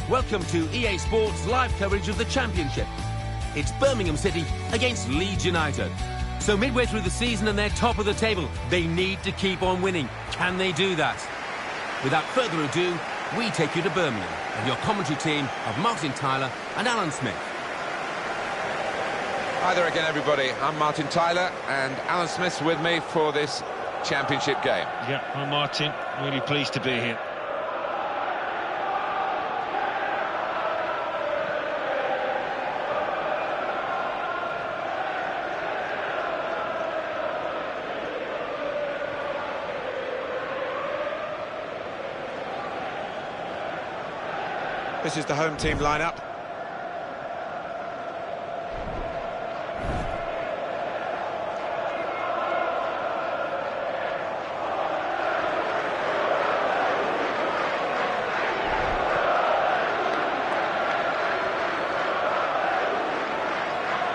Welcome to EA Sports live coverage of the Championship. It's Birmingham City against Leeds United. So midway through the season and they're top of the table, they need to keep on winning. Can they do that? Without further ado, we take you to Birmingham with your commentary team of Martin Tyler and Alan Smith. Hi there again, everybody. I'm Martin Tyler and Alan Smith's with me for this Championship game. Yeah, I'm Martin. Really pleased to be here. This is the home team lineup.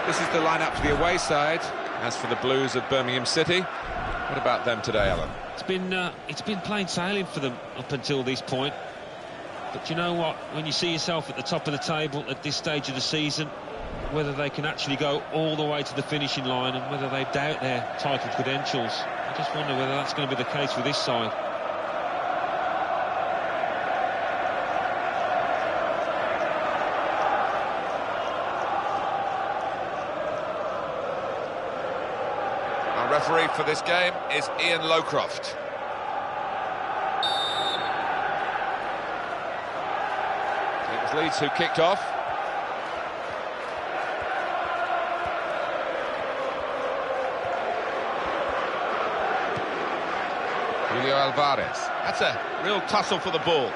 This is the lineup for the away side. As for the Blues of Birmingham City, what about them today, Alan? It's been plain sailing for them up until this point. But you know what? When you see yourself at the top of the table at this stage of the season, whether they can actually go all the way to the finishing line and whether they doubt their title credentials, I just wonder whether that's going to be the case with this side. Our referee for this game is Ian Lowcroft. Leeds who kicked off. Julio Alvarez. That's a real tussle for the ball.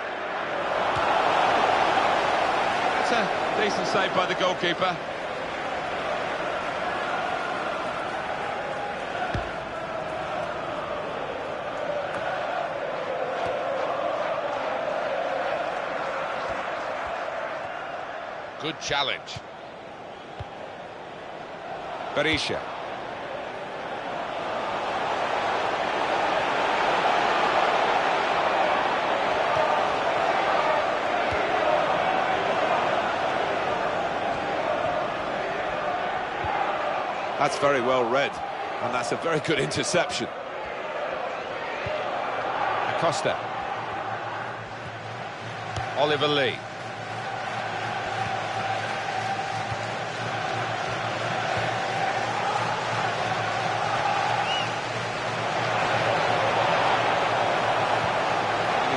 It's a decent save by the goalkeeper. Good challenge. Berisha. That's very well read, and that's a very good interception. Acosta. Oliver Lee.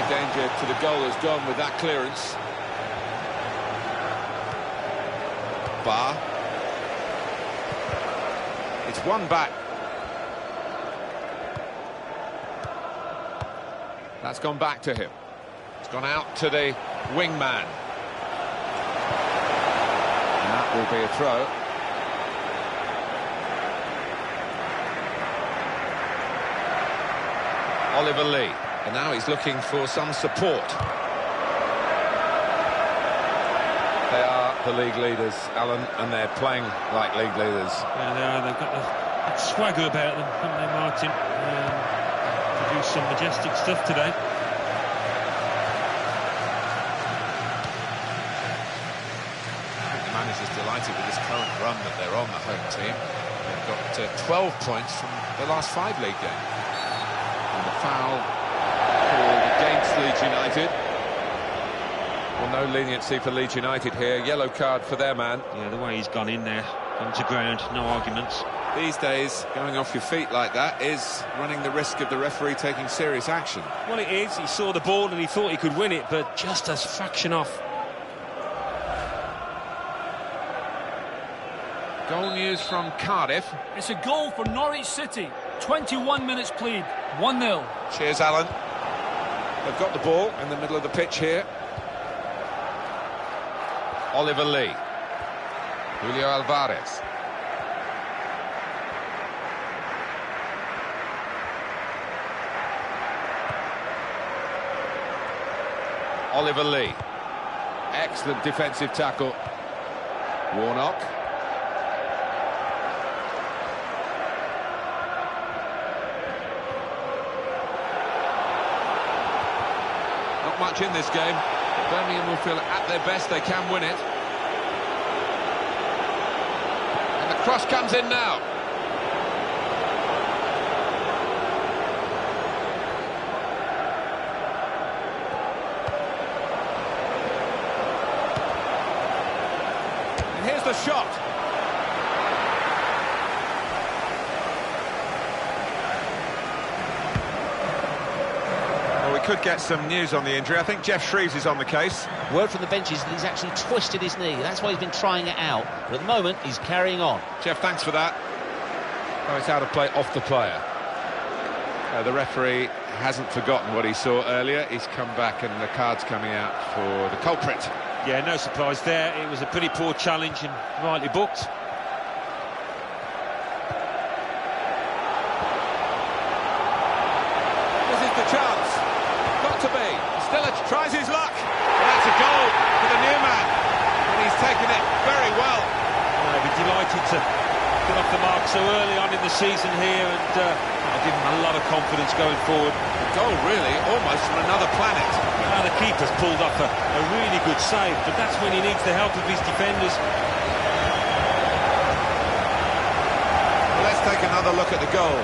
Danger to the goal has gone with that clearance. Bar. It's one back. That's gone back to him. It's gone out to the wingman. And that will be a throw. Oliver Lee. And now he's looking for some support. They are the league leaders, Alan, and they're playing like league leaders. Yeah, they are. They've got that swagger about them, haven't they, Martin? Produced some majestic stuff today. I think the manager's delighted with this current run that they're on, the home team. They've got 12 points from the last 5 league games. And the foul against Leeds United. Well, no leniency for Leeds United here. Yellow card for their man. Yeah, the way he's gone in there, gone to ground, no arguments. These days, going off your feet like that is running the risk of the referee taking serious action. Well, it is. He saw the ball and he thought he could win it, but just a fraction off. Goal news from Cardiff. It's a goal for Norwich City. 21 minutes played. 1-0. Cheers, Alan. They've got the ball in the middle of the pitch here. Oliver Lee. Julio Alvarez. Oliver Lee. Excellent defensive tackle. Warnock. Not much in this game. Birmingham will feel at their best they can win it. And the cross comes in now. And here's the shot. Could get some news on the injury. I think Jeff Shreves is on the case. Word from the bench is that he's actually twisted his knee. That's why he's been trying it out. But at the moment, he's carrying on. Jeff, thanks for that. Oh, it's out of play off the player. The referee hasn't forgotten what he saw earlier. He's come back and the card's coming out for the culprit. Yeah, no surprise there. It was a pretty poor challenge and rightly booked. This is the chance. Got to be. Still tries his luck. And that's a goal for the new man. And he's taken it very well. I'd be delighted to get off the mark so early on in the season here, and I'll give him a lot of confidence going forward. A goal really almost from another planet. Now the keeper's pulled off a really good save, but that's when he needs the help of his defenders. Well, let's take another look at the goal.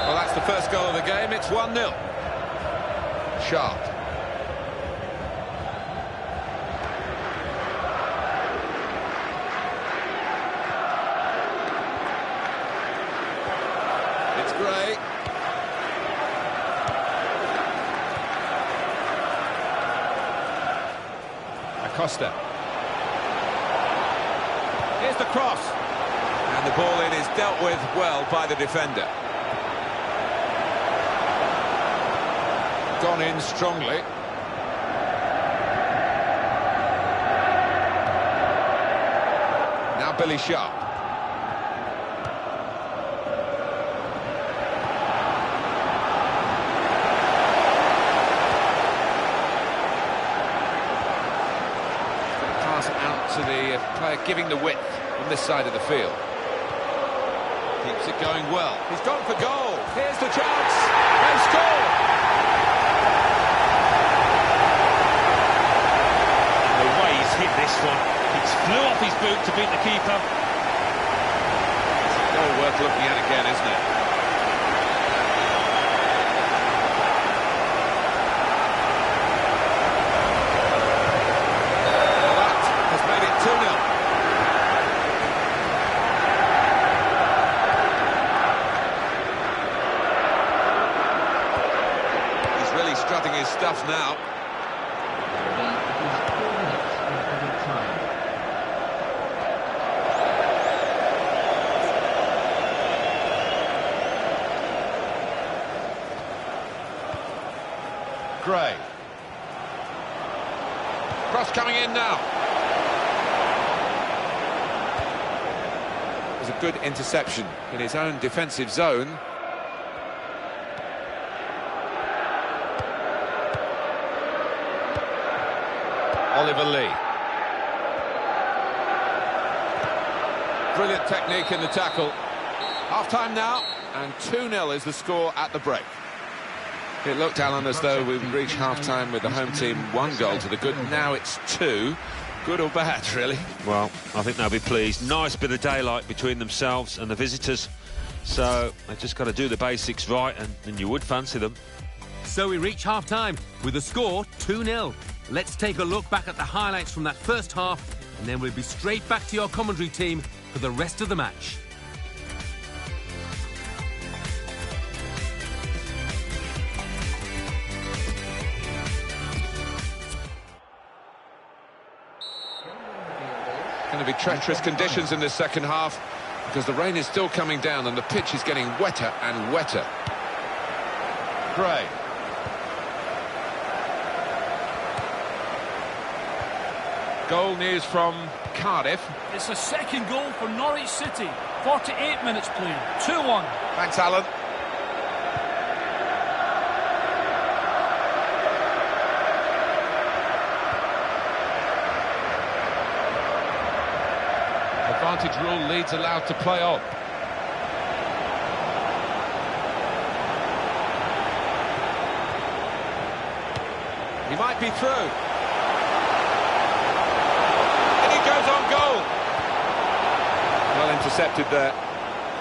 Well, that's the first goal of the game. It's 1-0. Sharp. It's Gray. Acosta. Here's the cross. And the ball in is dealt with well by the defender. Gone in strongly. Now Billy Sharp. Pass out to the player giving the width on this side of the field. Keeps it going well. He's gone for goal. Here's the chance. They score. Hit this one. It flew off his boot to beat the keeper. It's a goal worth looking at again, isn't it? Well, that has made it 2-0. He's really strutting his stuff now. Gray. Cross coming in now. It was a good interception in his own defensive zone. Oliver Lee. Brilliant technique in the tackle. Half-time now, and 2-0 is the score at the break. It looked, Alan, as though we'd reached half-time with the home team 1 goal to the good. Now it's 2. Good or bad, really? Well, I think they'll be pleased. Nice bit of daylight between themselves and the visitors. So they've just got to do the basics right, and you would fancy them. So we reach half-time with the score 2-0. Let's take a look back at the highlights from that first half, and then we'll be straight back to your commentary team for the rest of the match. Going to be treacherous conditions in this second half because the rain is still coming down and the pitch is getting wetter and wetter. Gray. Goal news from Cardiff. It's a second goal for Norwich City. 48 minutes played. 2-1. Thanks, Alan. Advantage rule leads allowed to play on. He might be through. And he goes on goal. Well intercepted there.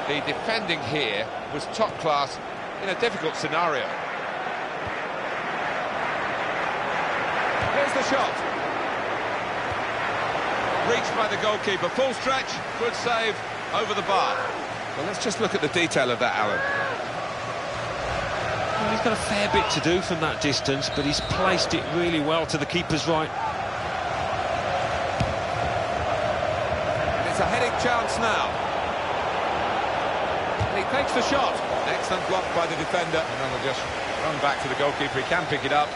The defending here was top class in a difficult scenario. Here's the shot. Reached by the goalkeeper. Full stretch, good save, over the bar. Well, let's just look at the detail of that, Alan. Well, he's got a fair bit to do from that distance, but he's placed it really well to the keeper's right. And it's a heading chance now. And he takes the shot. Excellent block by the defender. And then will just run back to the goalkeeper. He can pick it up.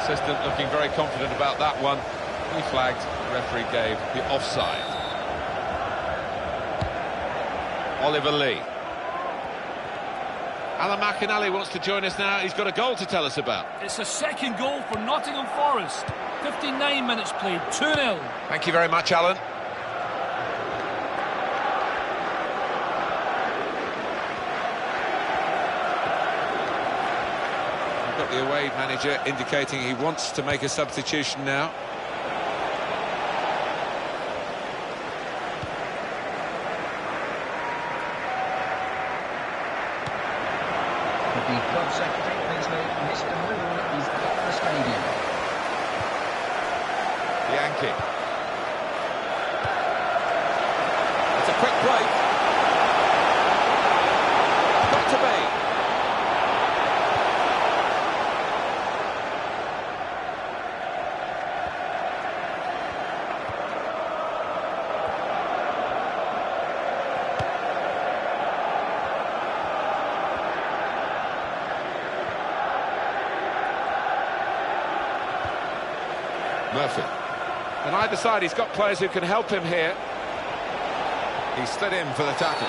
Assistant looking very confident about that one. He flagged, the referee gave the offside. Oliver Lee. Alan McInally wants to join us now. He's got a goal to tell us about. It's a second goal for Nottingham Forest. 59 minutes played, 2-0. Thank you very much, Alan. We've got the away manager indicating he wants to make a substitution now. The club secretary, please note, Mr. Moon is at the stadium. Yankee. It's a quick break. Got to be. Murphy. On either side, he's got players who can help him here. He stood in for the tackle.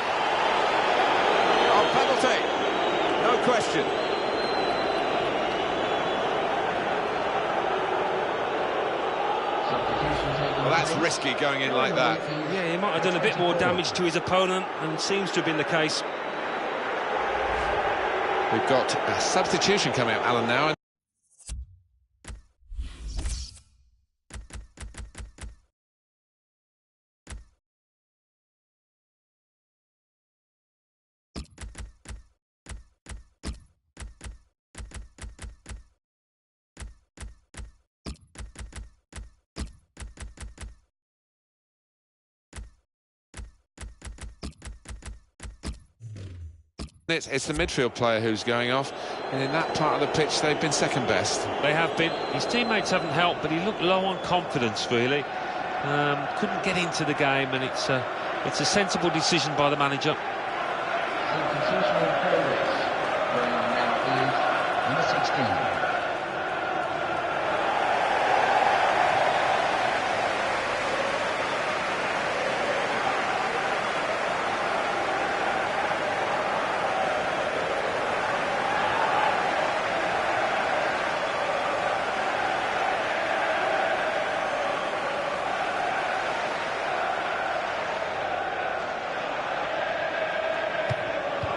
Oh, penalty! No question. Well, that's risky going in like that. Yeah, he might have done a bit more damage to his opponent, and seems to have been the case. We've got a substitution coming up, Alan, now. It's the midfield player who's going off, and in that part of the pitch they've been second best. They have been. His teammates haven't helped, but he looked low on confidence, really. Couldn't get into the game, and it's a sensible decision by the manager. Substitution in progress. Now is number 16.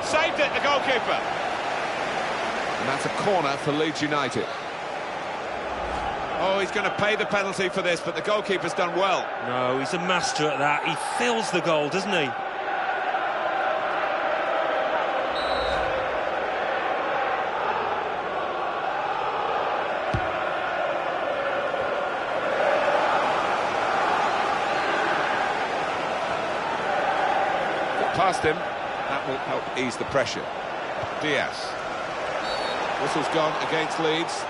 Saved it, the goalkeeper. And that's a corner for Leeds United. Oh, he's going to pay the penalty for this, but the goalkeeper's done well. No, he's a master at that. He fills the goal, doesn't he? Got past him. That will help ease the pressure. Diaz. Whistle's gone against Leeds.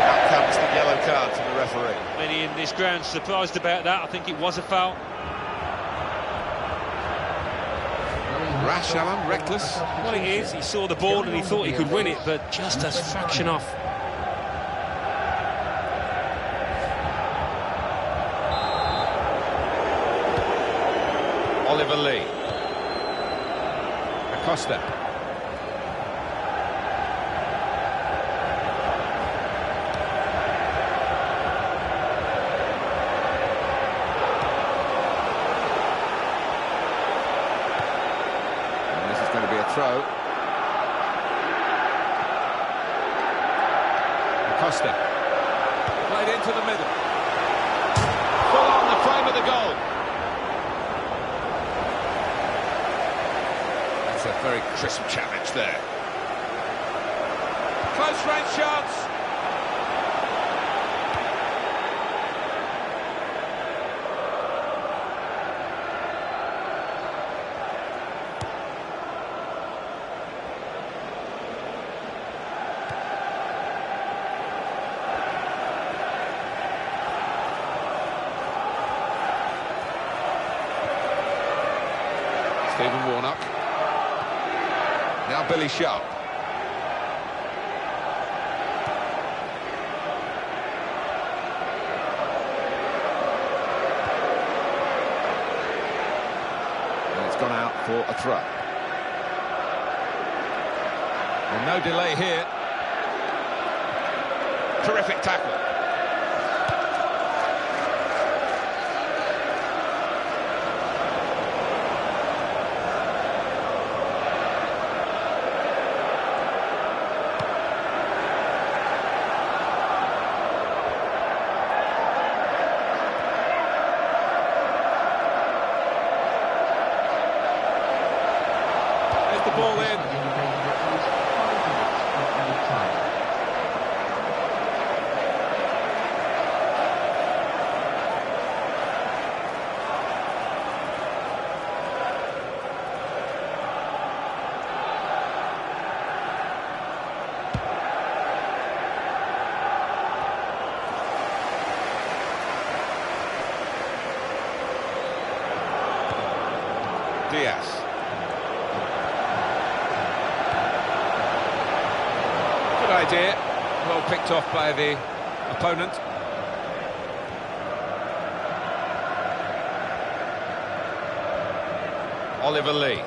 Out comes the yellow card to the referee. Many in this ground surprised about that. I think it was a foul. Rash, Alan, reckless. Well, it is. He saw the ball and he thought he could win it, but just a fraction off. Oliver Lee. Acosta. throw. Costa. Played into the middle. Full on the frame of the goal. That's a very crisp challenge there. Close range shots. Stephen Warnock. Now Billy Sharp. And it's gone out for a throw. And no delay here. Terrific tackle. The ball in. Diaz. Idea, well picked off by the opponent. Oliver Lee.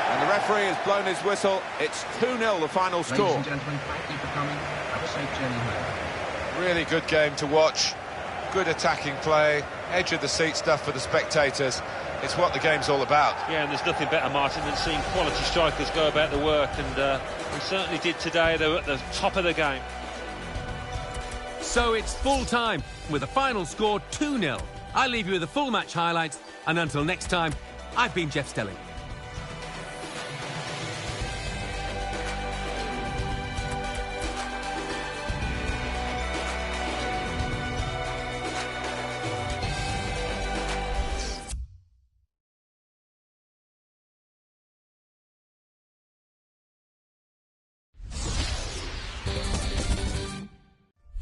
And the referee has blown his whistle. It's 2-0 the final score. Ladies and gentlemen, thank you for coming. Have a safe journey home. Really good game to watch. Good attacking play. Edge of the seat stuff for the spectators. It's what the game's all about. Yeah, and there's nothing better, Martin, than seeing quality strikers go about the work, and we certainly did today. They were at the top of the game. So it's full time, with the final score 2-0. I leave you with the full match highlights, and until next time, I've been Jeff Stelling.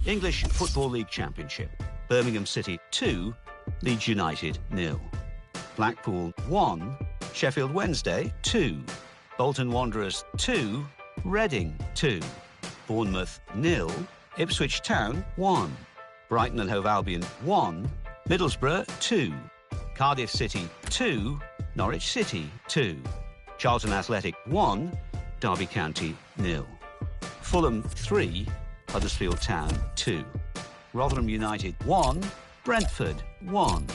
English Football League Championship. Birmingham City 2, Leeds United 0. Blackpool 1, Sheffield Wednesday 2. Bolton Wanderers 2, Reading 2. Bournemouth 0, Ipswich Town 1. Brighton and Hove Albion 1, Middlesbrough 2. Cardiff City 2, Norwich City 2. Charlton Athletic 1, Derby County 0. Fulham 3, Huddersfield Town 2. Rotherham United 1, Brentford 1.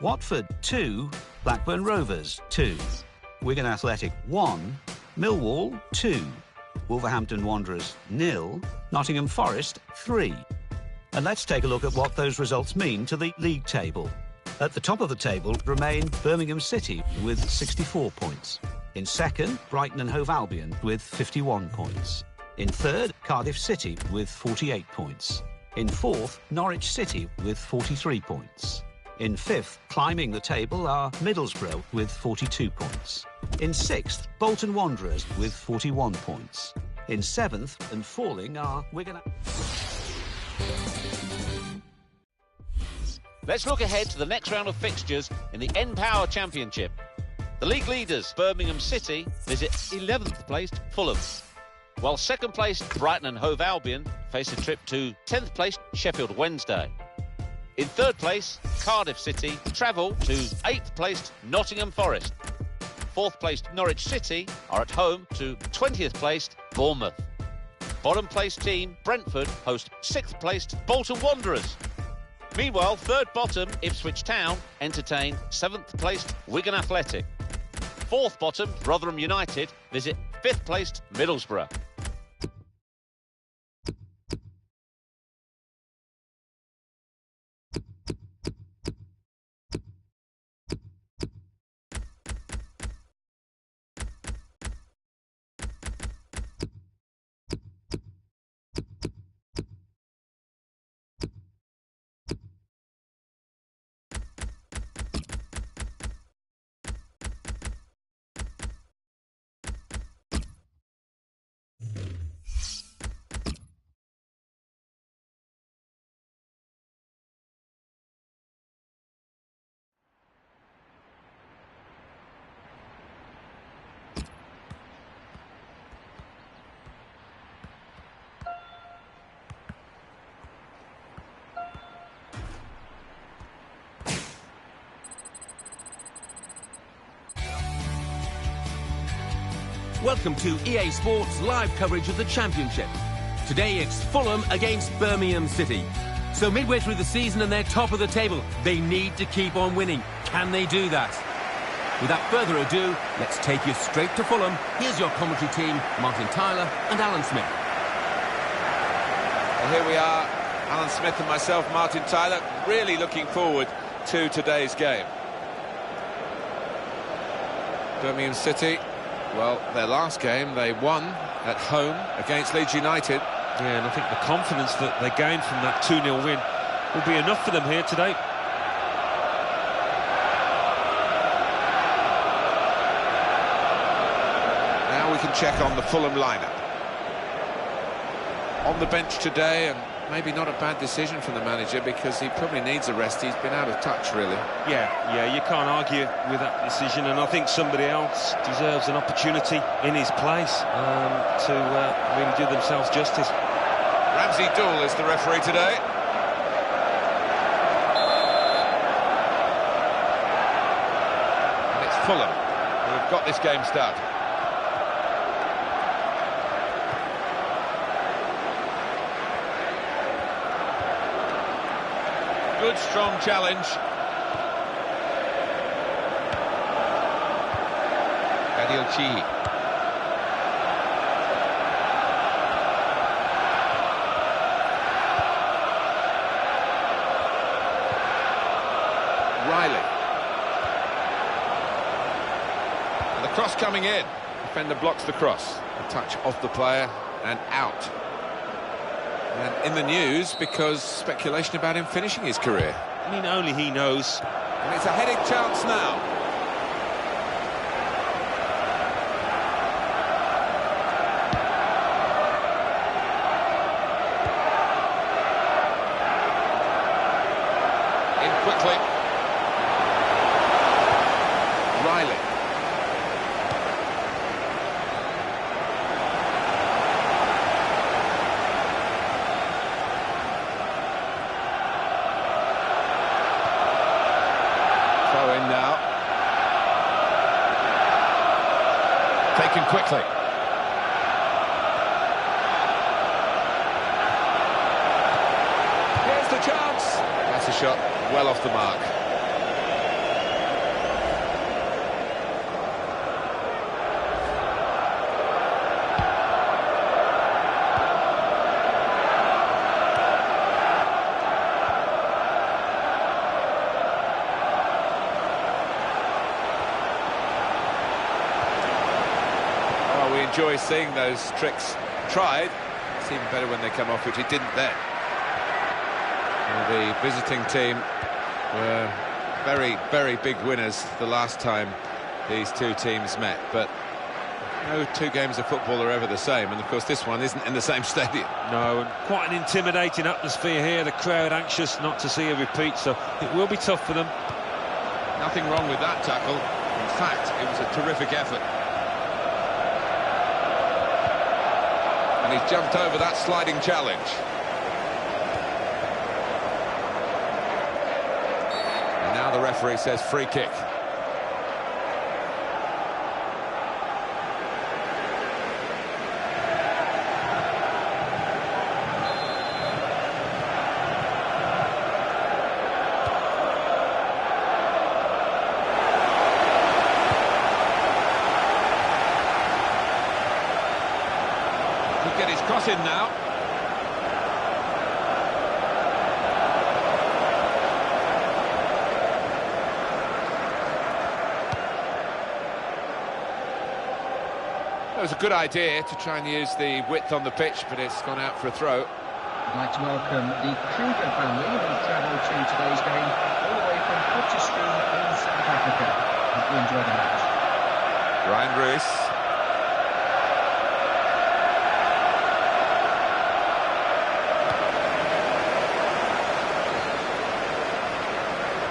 Watford 2, Blackburn Rovers 2. Wigan Athletic 1, Millwall 2. Wolverhampton Wanderers 0, Nottingham Forest 3. And let's take a look at what those results mean to the league table. At the top of the table remain Birmingham City with 64 points. In second, Brighton and Hove Albion with 51 points. In third, Cardiff City with 48 points. In fourth, Norwich City with 43 points. In fifth, climbing the table, are Middlesbrough with 42 points. In sixth, Bolton Wanderers with 41 points. In seventh and falling are Wigan. Let's look ahead to the next round of fixtures in the N-Power Championship. The league leaders, Birmingham City, visit 11th placed Fulham, while second placed Brighton and Hove Albion face a trip to 10th placed Sheffield Wednesday. In third place, Cardiff City travel to 8th placed Nottingham Forest. Fourth placed Norwich City are at home to 20th placed Bournemouth. Bottom placed team Brentford host 6th placed Bolton Wanderers. Meanwhile, third bottom Ipswich Town entertain 7th placed Wigan Athletic. 4th bottom Rotherham United visit 5th placed Middlesbrough. Welcome to EA Sports live coverage of the Championship. Today it's Fulham against Birmingham City. So midway through the season and they're top of the table, they need to keep on winning. Can they do that? Without further ado, let's take you straight to Fulham. Here's your commentary team, Martin Tyler and Alan Smith. Well, here we are, Alan Smith and myself, Martin Tyler, really looking forward to today's game. Birmingham City, well, their last game, they won at home against Leeds United. Yeah, and I think the confidence that they gained from that 2-0 win will be enough for them here today. Now we can check on the Fulham lineup. On the bench today, and maybe not a bad decision from the manager because he probably needs a rest. He's been out of touch, really. Yeah, you can't argue with that decision, and I think somebody else deserves an opportunity in his place to really do themselves justice. Ramsey Dool is the referee today. And it's Fulham who have got this game started. Good, strong challenge. Gadilchi. Riley. And the cross coming in. Defender blocks the cross. A touch off the player and out. And in the news because speculation about him finishing his career. I mean, only he knows. And it's a heading chance now. In quickly. Riley. In now. Taken quickly. Here's the chance. That's a shot well off the mark. Enjoy seeing those tricks tried. It's even better when they come off, which it didn't then. Well, the visiting team were very, very big winners the last time these two teams met, but no two games of football are ever the same, and of course this one isn't in the same stadium. No, and quite an intimidating atmosphere here, the crowd anxious not to see a repeat, so it will be tough for them. Nothing wrong with that tackle. In fact, it was a terrific effort. And he's jumped over that sliding challenge. And now the referee says free kick. cross in now. It was a good idea to try and use the width on the pitch, but it's gone out for a throw. I'd like to welcome the Kruger family who've travelled to today's game all the way from Pt.2 in South Africa. Hope you enjoy the match. Ryan Ruiz.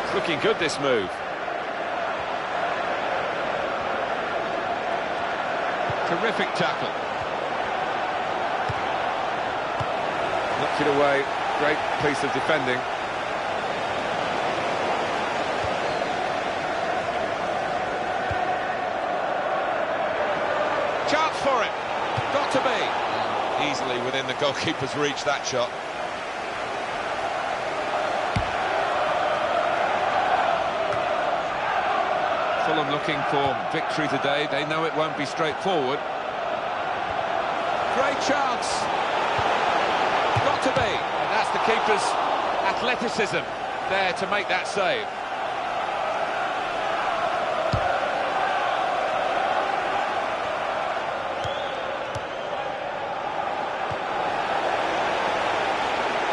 It's looking good, this move. Terrific tackle. Knocked it away. Great piece of defending. Chance for it. Got to be. Easily within the goalkeeper's reach, that shot. Fulham looking for victory today. They know it won't be straightforward. Great chance. Got to be. And that's the keeper's athleticism there to make that save.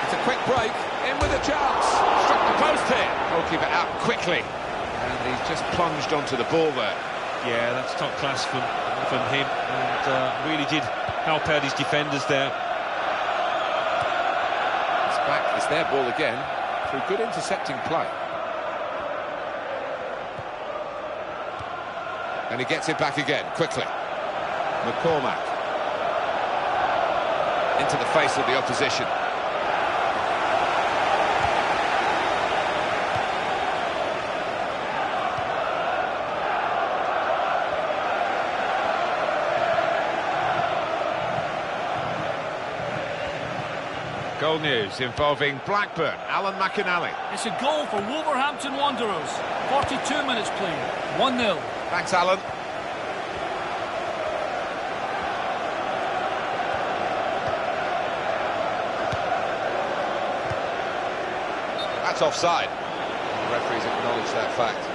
It's a quick break. In with a chance. Struck the post here. Goalkeeper out quickly. And he's just plunged onto the ball there. Yeah, that's top class from him, and really did help out his defenders there. It's back, it's their ball again, through good intercepting play. And he gets it back again, quickly. McCormack. Into the face of the opposition. Goal news involving Blackburn, Alan McInally. It's a goal for Wolverhampton Wanderers. 42 minutes played. 1-0. Thanks, Alan. That's offside. The referees acknowledge that fact.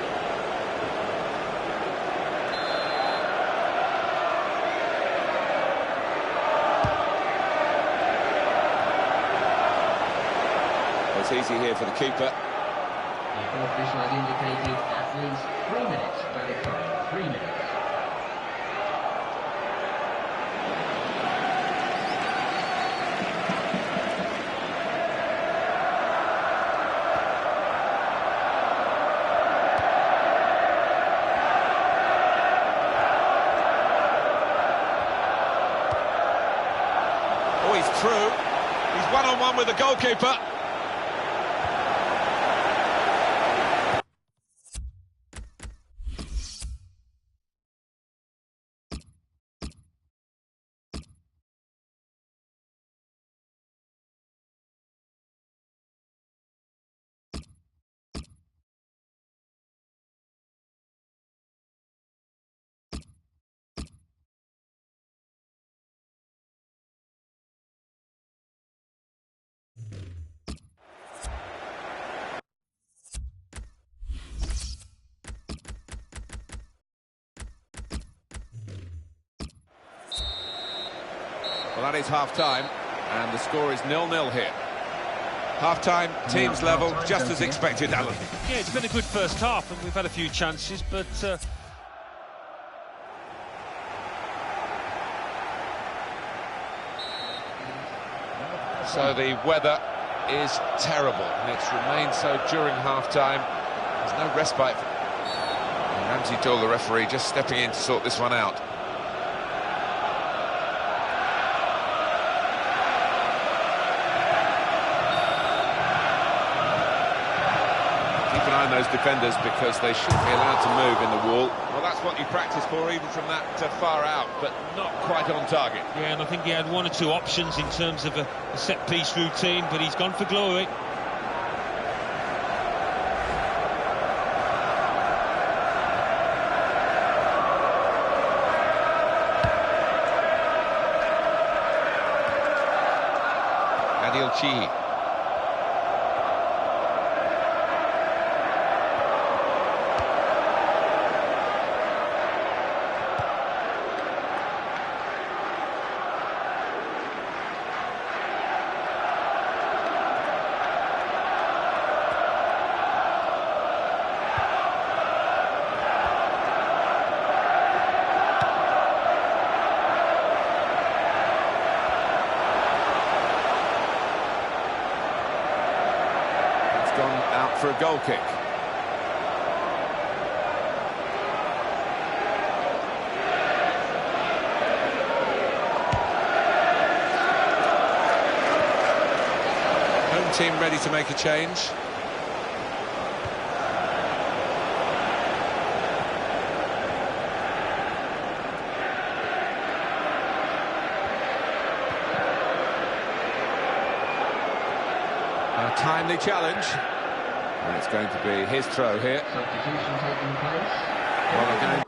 It's easy here for the keeper. The official has indicated at least 3 minutes by the time. 3 minutes. Oh, he's through. He's one-on-one with the goalkeeper. Well, that is half-time, and the score is 0-0 here. Half-time, teams level, just as expected, Alan. Yeah, it's been a good first half, and we've had a few chances, but... So the weather is terrible, and it's remained so during half-time. There's no respite. And Ramsey Doyle, the referee, just stepping in to sort this one out. Keep an eye on those defenders, because they shouldn't be allowed to move in the wall. Well, that's what you practice for, even from that far out, but not quite on target. Yeah, and I think he had one or two options in terms of a set-piece routine, but he's gone for glory. Chi. Gone out for a goal kick. Home team ready to make a change. A timely challenge. And it's going to be his throw here. Substitution taking place. Well, again.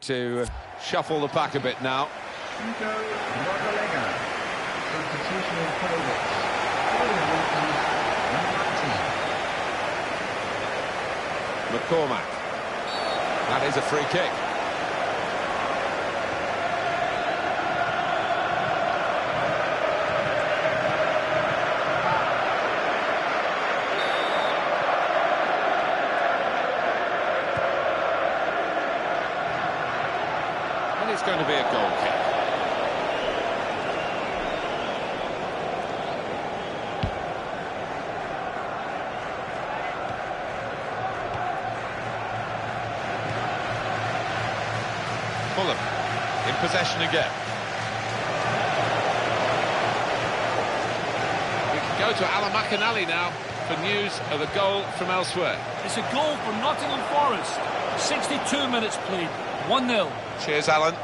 To shuffle the pack a bit now. Substitution in progress. McCormack. That is a free kick. It's going to be a goal kick. Fulham in possession again. We can go to Alan McInally now for news of a goal from elsewhere. It's a goal for Nottingham Forest. 62 minutes played. 1-0. Cheers, Alan.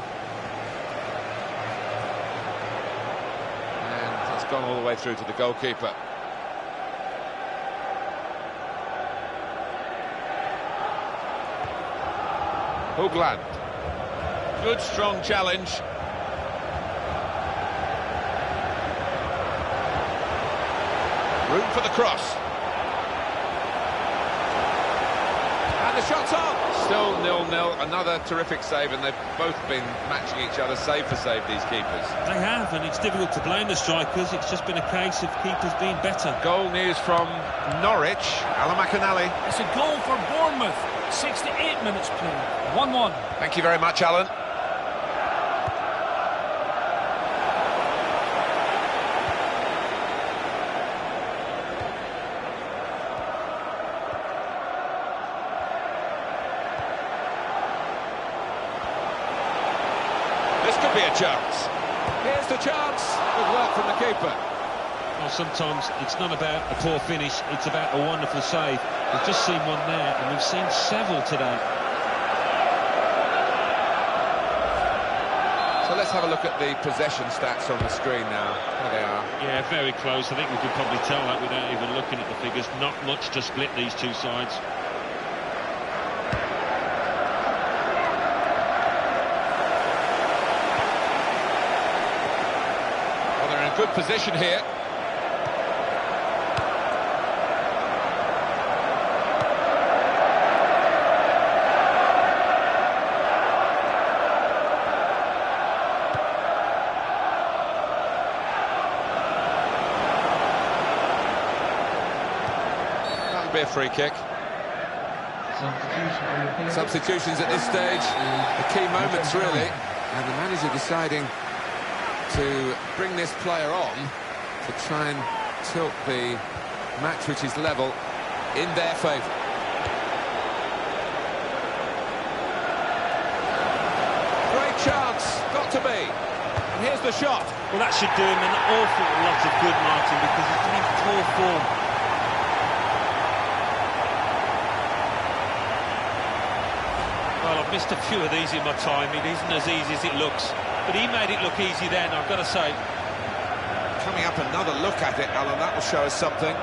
And it's gone all the way through to the goalkeeper. Hoogland. Good, strong challenge. Room for the cross. And the shot's on. Still 0-0, another terrific save, and they've both been matching each other save for save, these keepers. They have, and it's difficult to blame the strikers. It's just been a case of keepers being better. Goal news from Norwich, Alan McInally. It's a goal for Bournemouth. 68 minutes played. 1-1. Thank you very much, Alan. This could be a chance. Here's the chance. Good work from the keeper. Well, sometimes it's not about a poor finish, it's about a wonderful save. We've just seen one there, and we've seen several today. So let's have a look at the possession stats on the screen now. There they are. Yeah, very close. I think we could probably tell that without even looking at the figures. Not much to split these two sides. Well, they're in a good position here. Be a free kick. Substitutions at this stage, the key moments really, and the manager deciding to bring this player on to try and tilt the match, which is level, in their favour. Great chance, got to be, and here's the shot. Well, that should do him an awful lot of good, Martin, because he's been in poor form. Well, I've missed a few of these in my time. It isn't as easy as it looks. But he made it look easy then, I've got to say. Coming up, another look at it, Alan. That will show us something.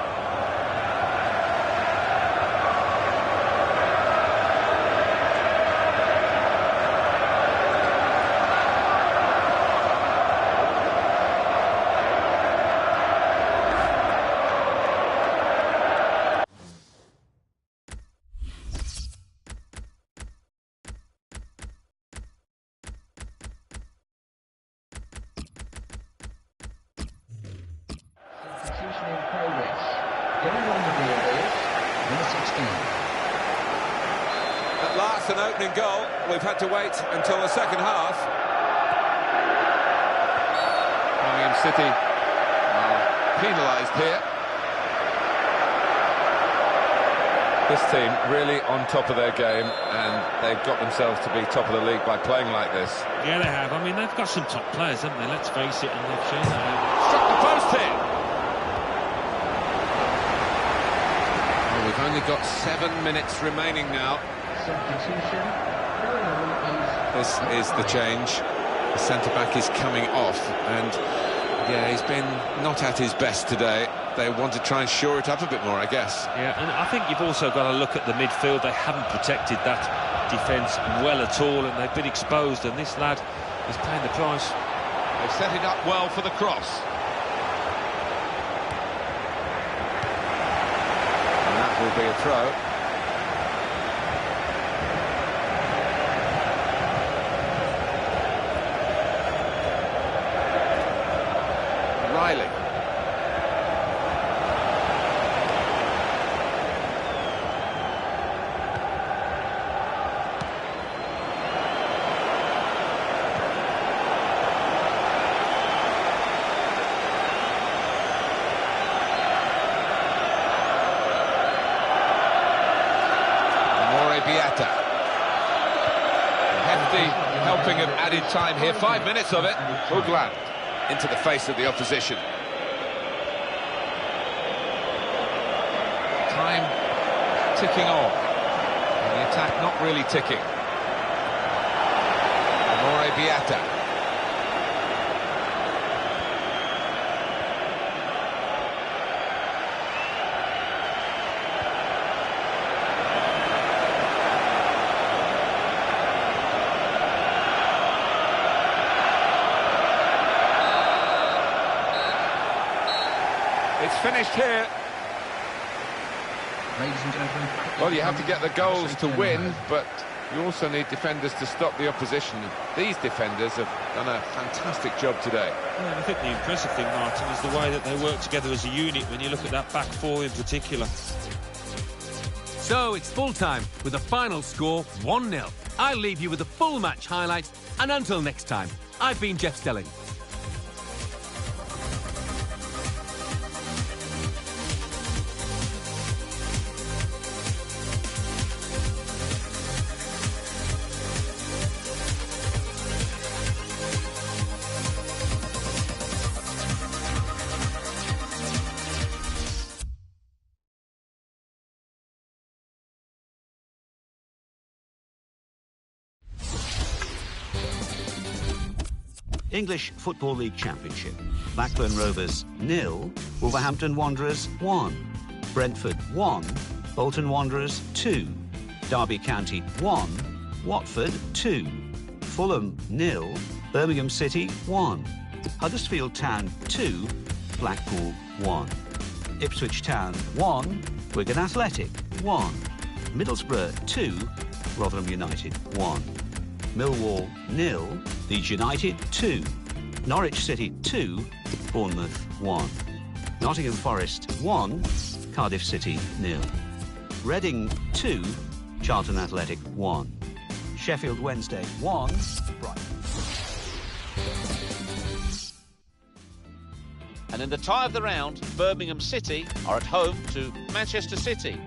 Going on the board is number 16. At last, an opening goal. We've had to wait until the second half. Birmingham City are penalised here. This team really on top of their game, and they've got themselves to be top of the league by playing like this. Yeah, they have. I mean, they've got some top players, haven't they? Let's face it, and they've shown that. Struck the post here. Well, we've only got 7 minutes remaining now. Substitution. Going on is... This is the change. The centre-back is coming off, and yeah, he's been not at his best today. They want to try and shore it up a bit more, I guess. Yeah, and I think you've also got to look at the midfield. They haven't protected that defence well at all, and they've been exposed, and this lad is paying the price. They've set it up well for the cross. And that will be a throw. Riley. Hefty helping of added time here. 5 minutes of it. Hoogland into the face of the opposition. Time ticking on. And the attack not really ticking. Amore Biata. It's finished here. Ladies and gentlemen... Well, you have to get the goals to win, but you also need defenders to stop the opposition. These defenders have done a fantastic job today. Yeah, and I think the impressive thing, Martin, is the way that they work together as a unit when you look at that back four in particular. So it's full time with a final score 1-0. I'll leave you with the full match highlights, and until next time, I've been Jeff Stelling. English Football League Championship. Blackburn Rovers 0, Wolverhampton Wanderers 1, Brentford 1, Bolton Wanderers 2, Derby County 1, Watford 2, Fulham 0, Birmingham City 1, Huddersfield Town 2, Blackpool 1, Ipswich Town 1, Wigan Athletic 1, Middlesbrough 2, Rotherham United 1. Millwall 0, Leeds United 2, Norwich City 2, Bournemouth 1, Nottingham Forest 1, Cardiff City 0, Reading 2, Charlton Athletic 1, Sheffield Wednesday 1, Brighton. And in the tie of the round, Birmingham City are at home to Manchester City.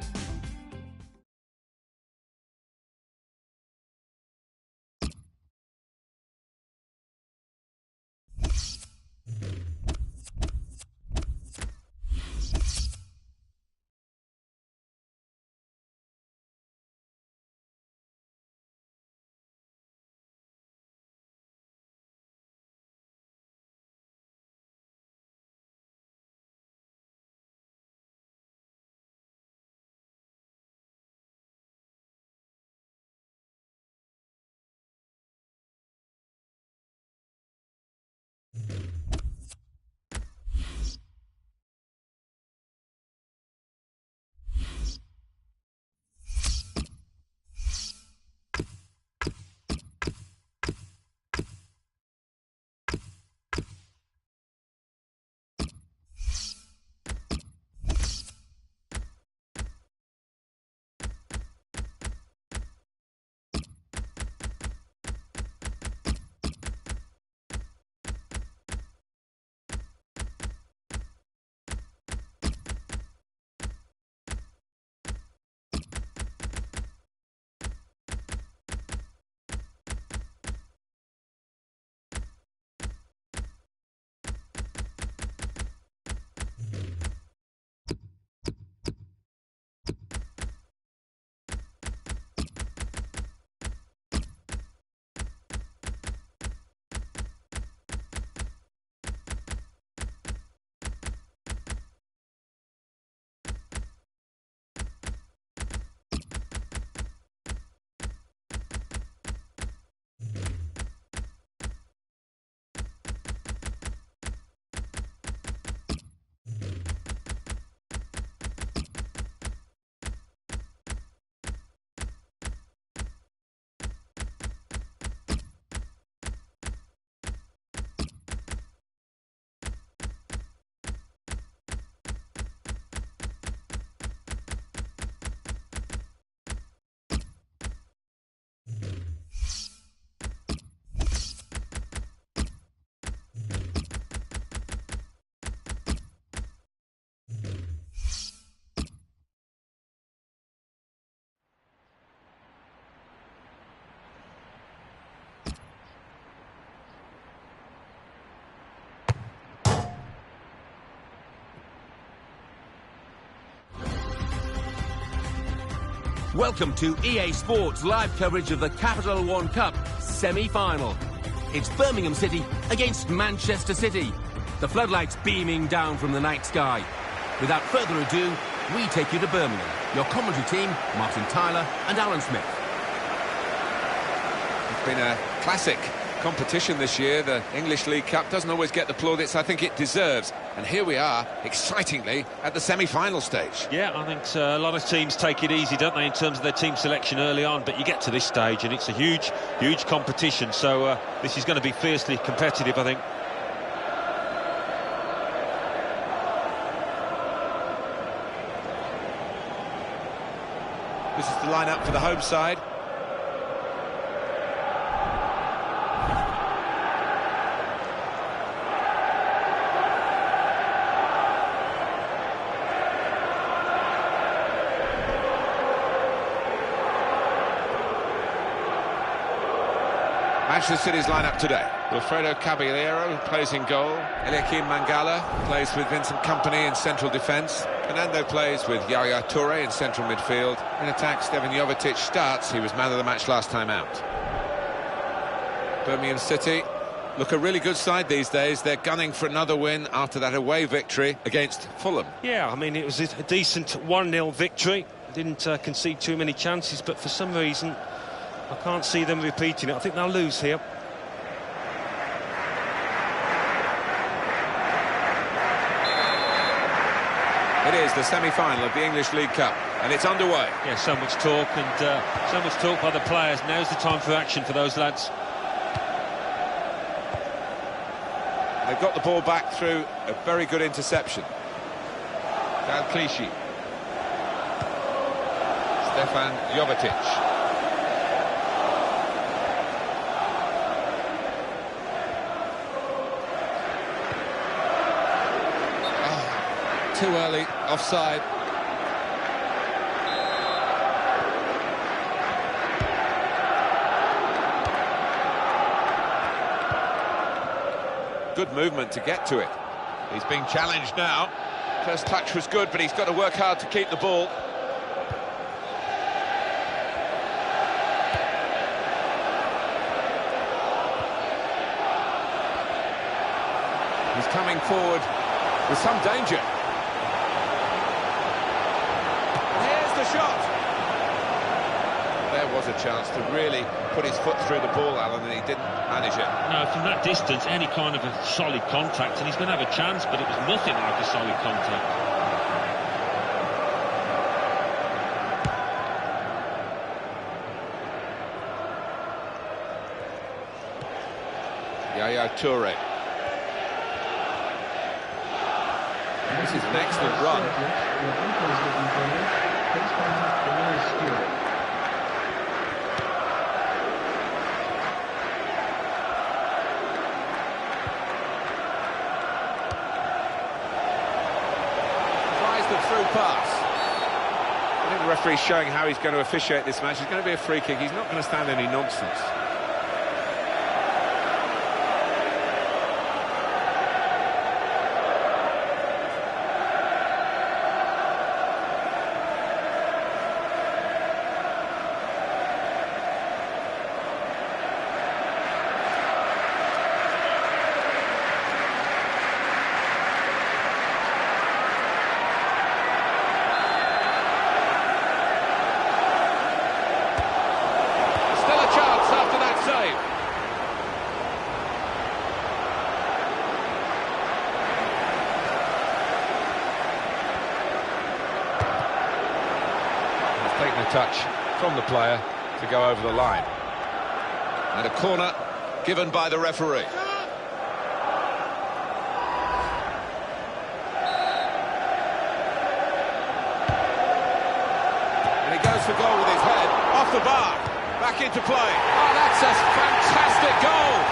Welcome to EA Sports live coverage of the Capital One Cup semi-final. It's Birmingham City against Manchester City. The floodlights beaming down from the night sky. Without further ado, we take you to Birmingham. Your commentary team, Martin Tyler and Alan Smith. It's been a classic competition this year. The English League Cup doesn't always get the plaudits I think it deserves. And here we are, excitingly, at the semi-final stage. Yeah, I think a lot of teams take it easy, don't they, in terms of their team selection early on. But you get to this stage and it's a huge, huge competition. So this is going to be fiercely competitive, I think. This is the lineup for the home side. Manchester City's lineup today. Wilfredo Caballero plays in goal. Eliakim Mangala plays with Vincent Kompany in central defence. Fernando plays with Yaya Toure in central midfield. In attack, Stevan Jovetic starts. He was man of the match last time out. Birmingham City look a really good side these days. They're gunning for another win after that away victory against Fulham. Yeah, I mean, it was a decent 1-0 victory. Didn't concede too many chances, but for some reason I can't see them repeating it. I think they'll lose here. It is the semi-final of the English League Cup, and it's underway. Yeah, so much talk, and so much talk by the players. Now's the time for action for those lads. They've got the ball back through a very good interception. Dalglish. Stefan Jovetic. Too early, offside. Good movement to get to it. He's being challenged now. First touch was good, but he's got to work hard to keep the ball. He's coming forward with some danger. Here's the shot. There was a chance to really put his foot through the ball, Alan, and he didn't manage it. No, from that distance, any kind of a solid contact, and he's going to have a chance, but it was nothing like a solid contact. Yaya Toure. This is an excellent run. Tries the through pass. I think the referee's showing how he's going to officiate this match. It's going to be a free kick. He's not going to stand any nonsense. Taking a touch from the player to go over the line. And a corner given by the referee. And he goes for goal with his head off the bar. Back into play. Oh, that's a fantastic goal.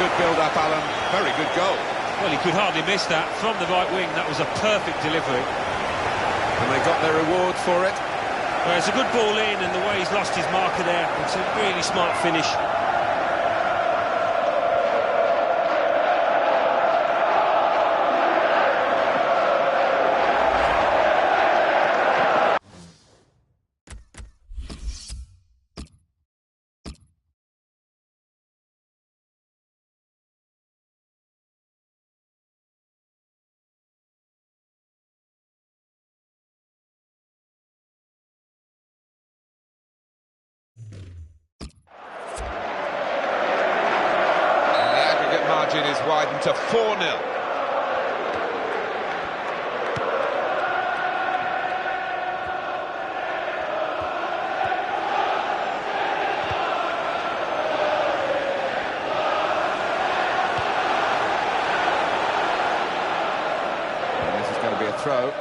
Good build-up, Alan. Very good goal. Well, he could hardly miss that. From the right wing, that was a perfect delivery. And they got their reward for it. Well, it's a good ball in, and the way he's lost his marker there, it's a really smart finish. to 4-0. This is going to be a throw.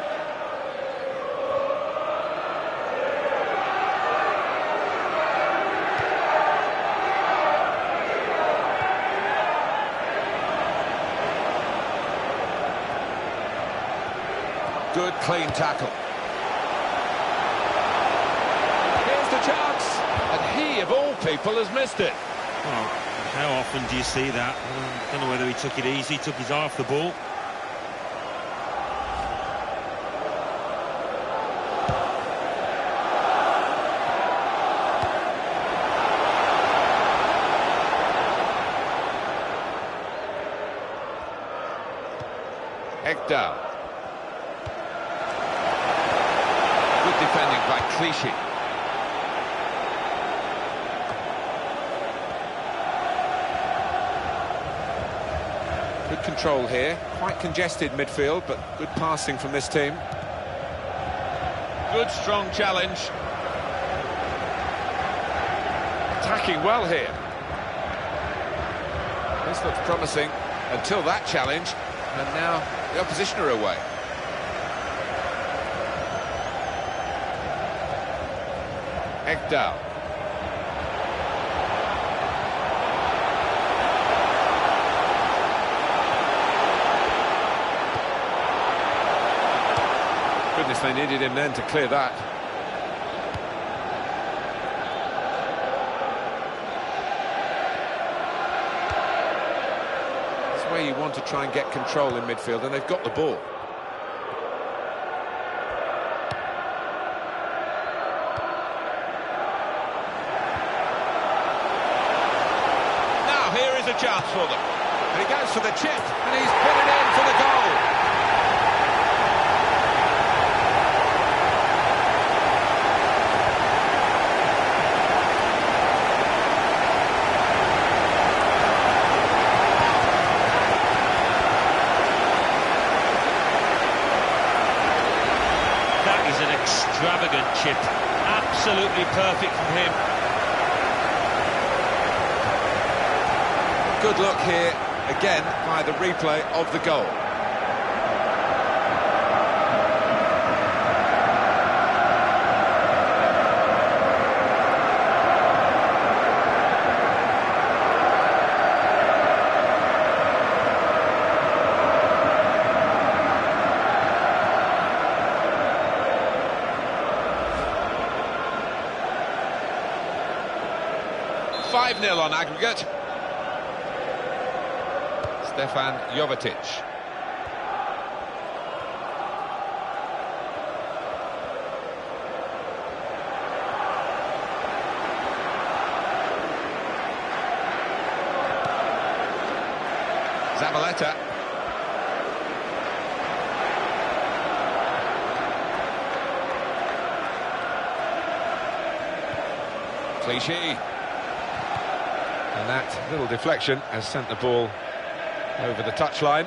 Good, clean tackle. Here's the chance. And he, of all people, has missed it. Well, how often do you see that? I don't know whether he took it easy, took his eye off the ball. Ekdal. Good defending by Clichy. Good control here. Quite congested midfield, but good passing from this team. Good, strong challenge. Attacking well here. This looks promising until that challenge, and now the opposition are away. Ekdal. Goodness, they needed him then to clear that. That's where you want to try and get control in midfield, and they've got the ball. Here is a chance for them. And he goes for the chip, and he's put it in for the goal. That is an extravagant chip. Absolutely perfect from him. Good look here, again, by the replay of the goal. (5-0) on aggregate. Stefan Jovetic. Zabaleta. Clichy. And that little deflection has sent the ball over the touchline.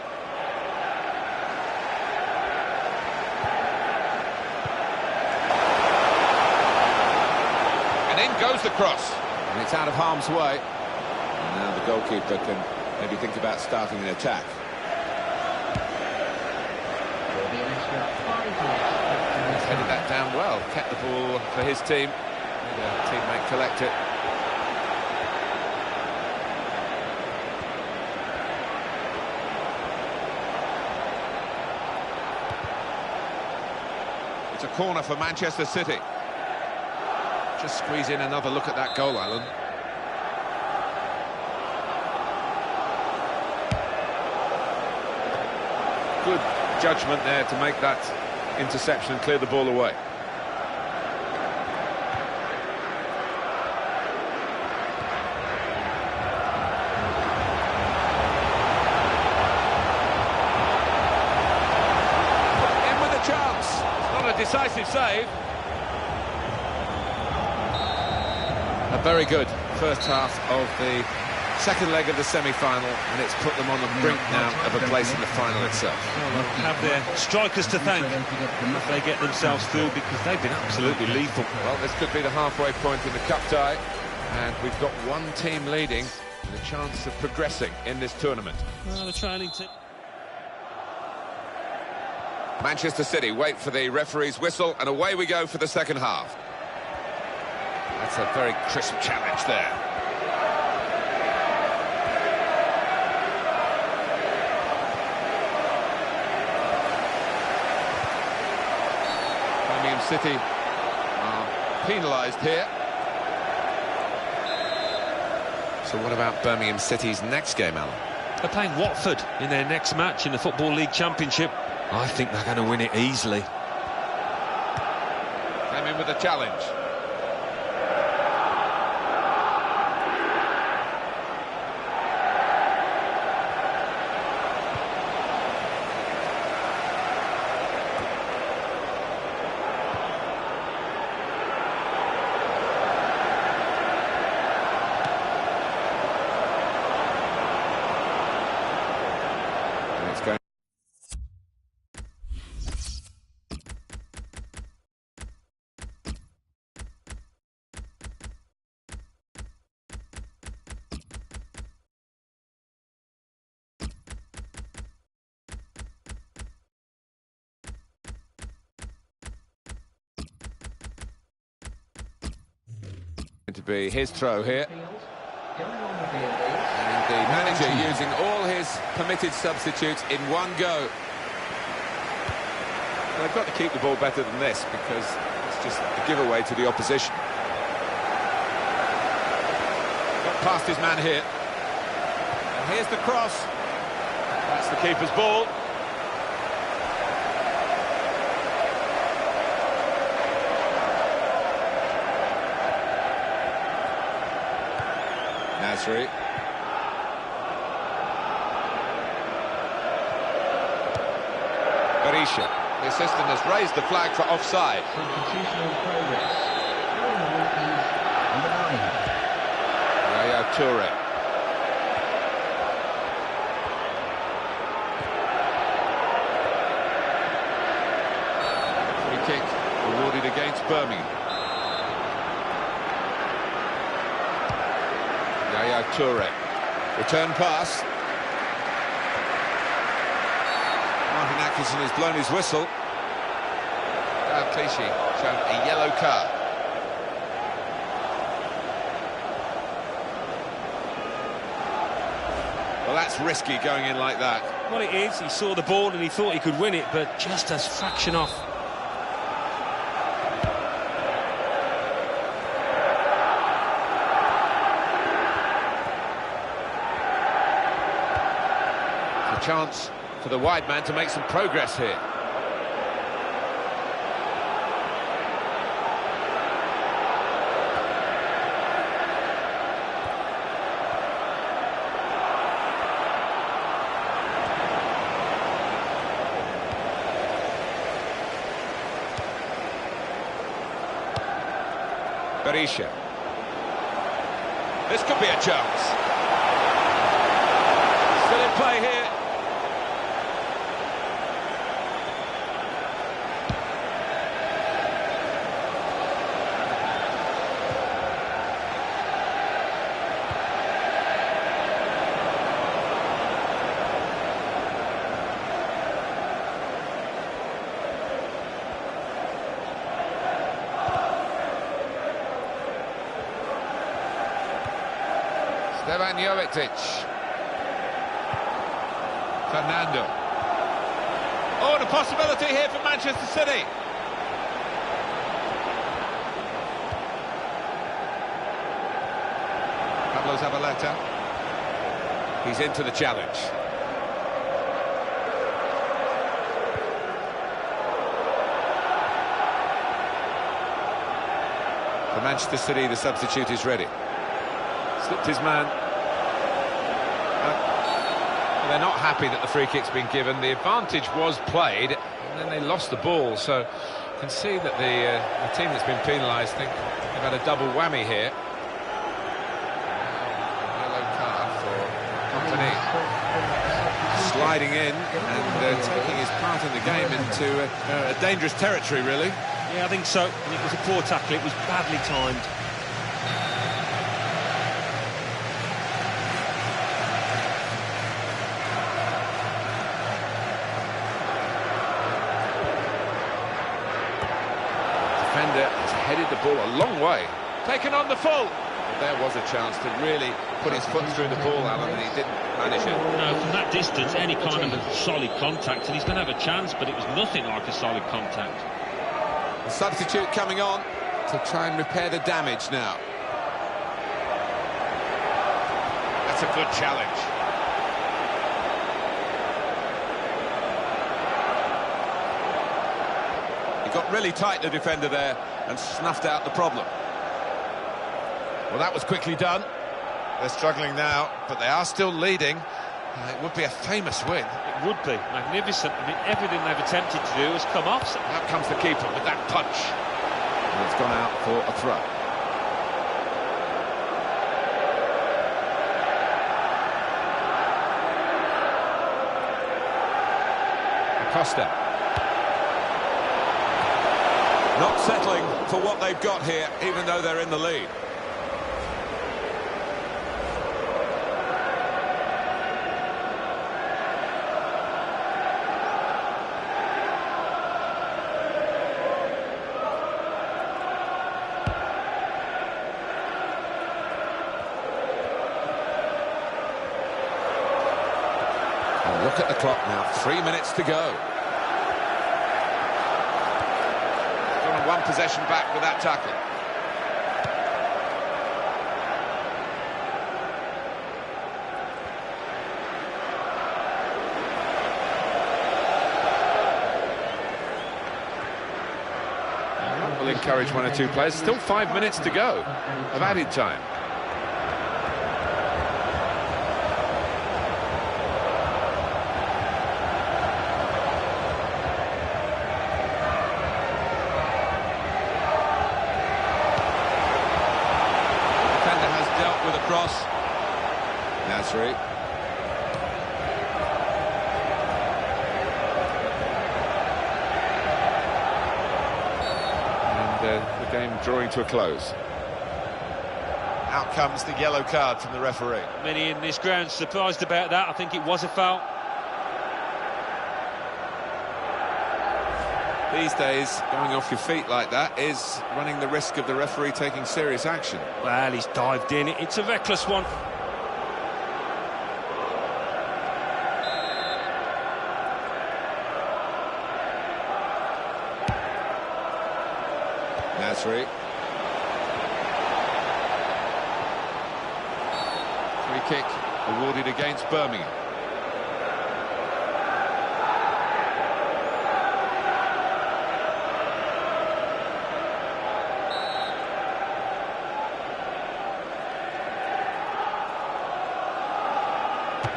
And in goes the cross. And it's out of harm's way. And now the goalkeeper can maybe think about starting an attack. He's headed that down well. Kept the ball for his team. Made a teammate collect it. It's a corner for Manchester City. Just squeeze in another look at that goal, Alan. Good judgment there to make that interception and clear the ball away. In with a chance. It's not a decisive save. A very good first half of the Second leg of the semi-final, and it's put them on the brink now of a place in the final itself. Well, they'll have their strikers to thank if they get themselves through, because they've been absolutely lethal. Well, this could be the halfway point in the cup tie, and we've got one team leading and a chance of progressing in this tournament. Well, the trailing team. Manchester City wait for the referee's whistle, and away we go for the second half. That's a very crisp challenge there. Birmingham City are penalised here. So what about Birmingham City's next game, Alan? They're playing Watford in their next match in the Football League Championship. I think they're going to win it easily. Came in with a challenge. To be his throw here, and the manager using all his permitted substitutes in one go. They've got to keep the ball better than this, because it's just a giveaway to the opposition. Got past his man here, and here's the cross. That's the keeper's ball. Nasri. Berisha. The assistant has raised the flag for offside. Constitutional progress. Number 9. Yaya Toure. Free kick awarded against Birmingham. Yaya Toure. Return pass. Martin Atkinson has blown his whistle. Clichy shown a yellow card. Well, that's risky going in like that. Well, it is. He saw the ball and he thought he could win it, but just a fraction off. Chance for the wide man to make some progress here. Berisha. This could be a chance. Still in play here. Stevan Jovetic. Fernando. Oh, and a possibility here for Manchester City. Pablo Zabaleta. He's into the challenge. For Manchester City, the substitute is ready. Slipped his man. They're not happy that the free kick's been given. The advantage was played, and then they lost the ball. So you can see that the team that's been penalised think they've had a double whammy here. Yellow card company. Sliding in and taking his part in the game into a dangerous territory, really. Yeah, I think so. And it was a poor tackle. It was badly timed. Defender has headed the ball a long way. Taken on the full. But there was a chance to really put his foot through the ball, Alan, and he didn't manage it. No, from that distance, any kind of a solid contact, and he's going to have a chance, but it was nothing like a solid contact. The substitute coming on to try and repair the damage now. That's a good challenge. He got really tight, the defender there, and snuffed out the problem. Well, that was quickly done. They're struggling now, but they are still leading. It would be a famous win. It would be magnificent. I mean, everything they've attempted to do has come off. Out comes the keeper with that punch. And it's gone out for a throw. Acosta. Not settling for what they've got here, even though they're in the lead. And look at the clock now, 3 minutes to go. One possession back with that tackle. That will encourage one or two players. Still 5 minutes to go of added time. Cross. Nasri. And the game drawing to a close. Out comes the yellow card from the referee. Many in this ground surprised about that. I think it was a foul. These days, going off your feet like that is running the risk of the referee taking serious action. Well, he's dived in. It's a reckless one. Nasri. Free kick awarded against Birmingham.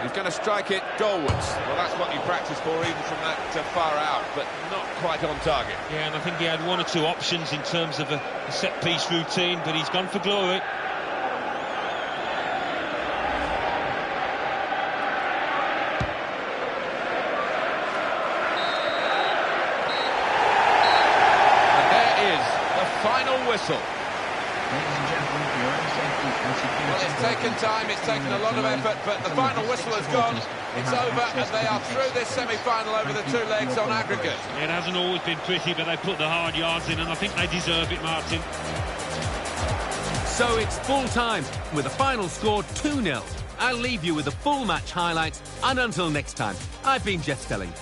He's going to strike it goalwards. Well, that's what you practice for, even from that far out, but not quite on target. Yeah, and I think he had one or two options in terms of a set-piece routine, but he's gone for glory. And there is the final whistle. Ladies and gentlemen, for your own safety and security. Well, it's taken time, it's taken a lot of effort, but the final whistle has gone. It's over, and they are through this semi-final over the two legs on aggregate. It hasn't always been pretty, but they put the hard yards in, and I think they deserve it, Martin. So it's full time, with the final score 2-0. I'll leave you with the full match highlights, and until next time, I've been Jeff Stelling.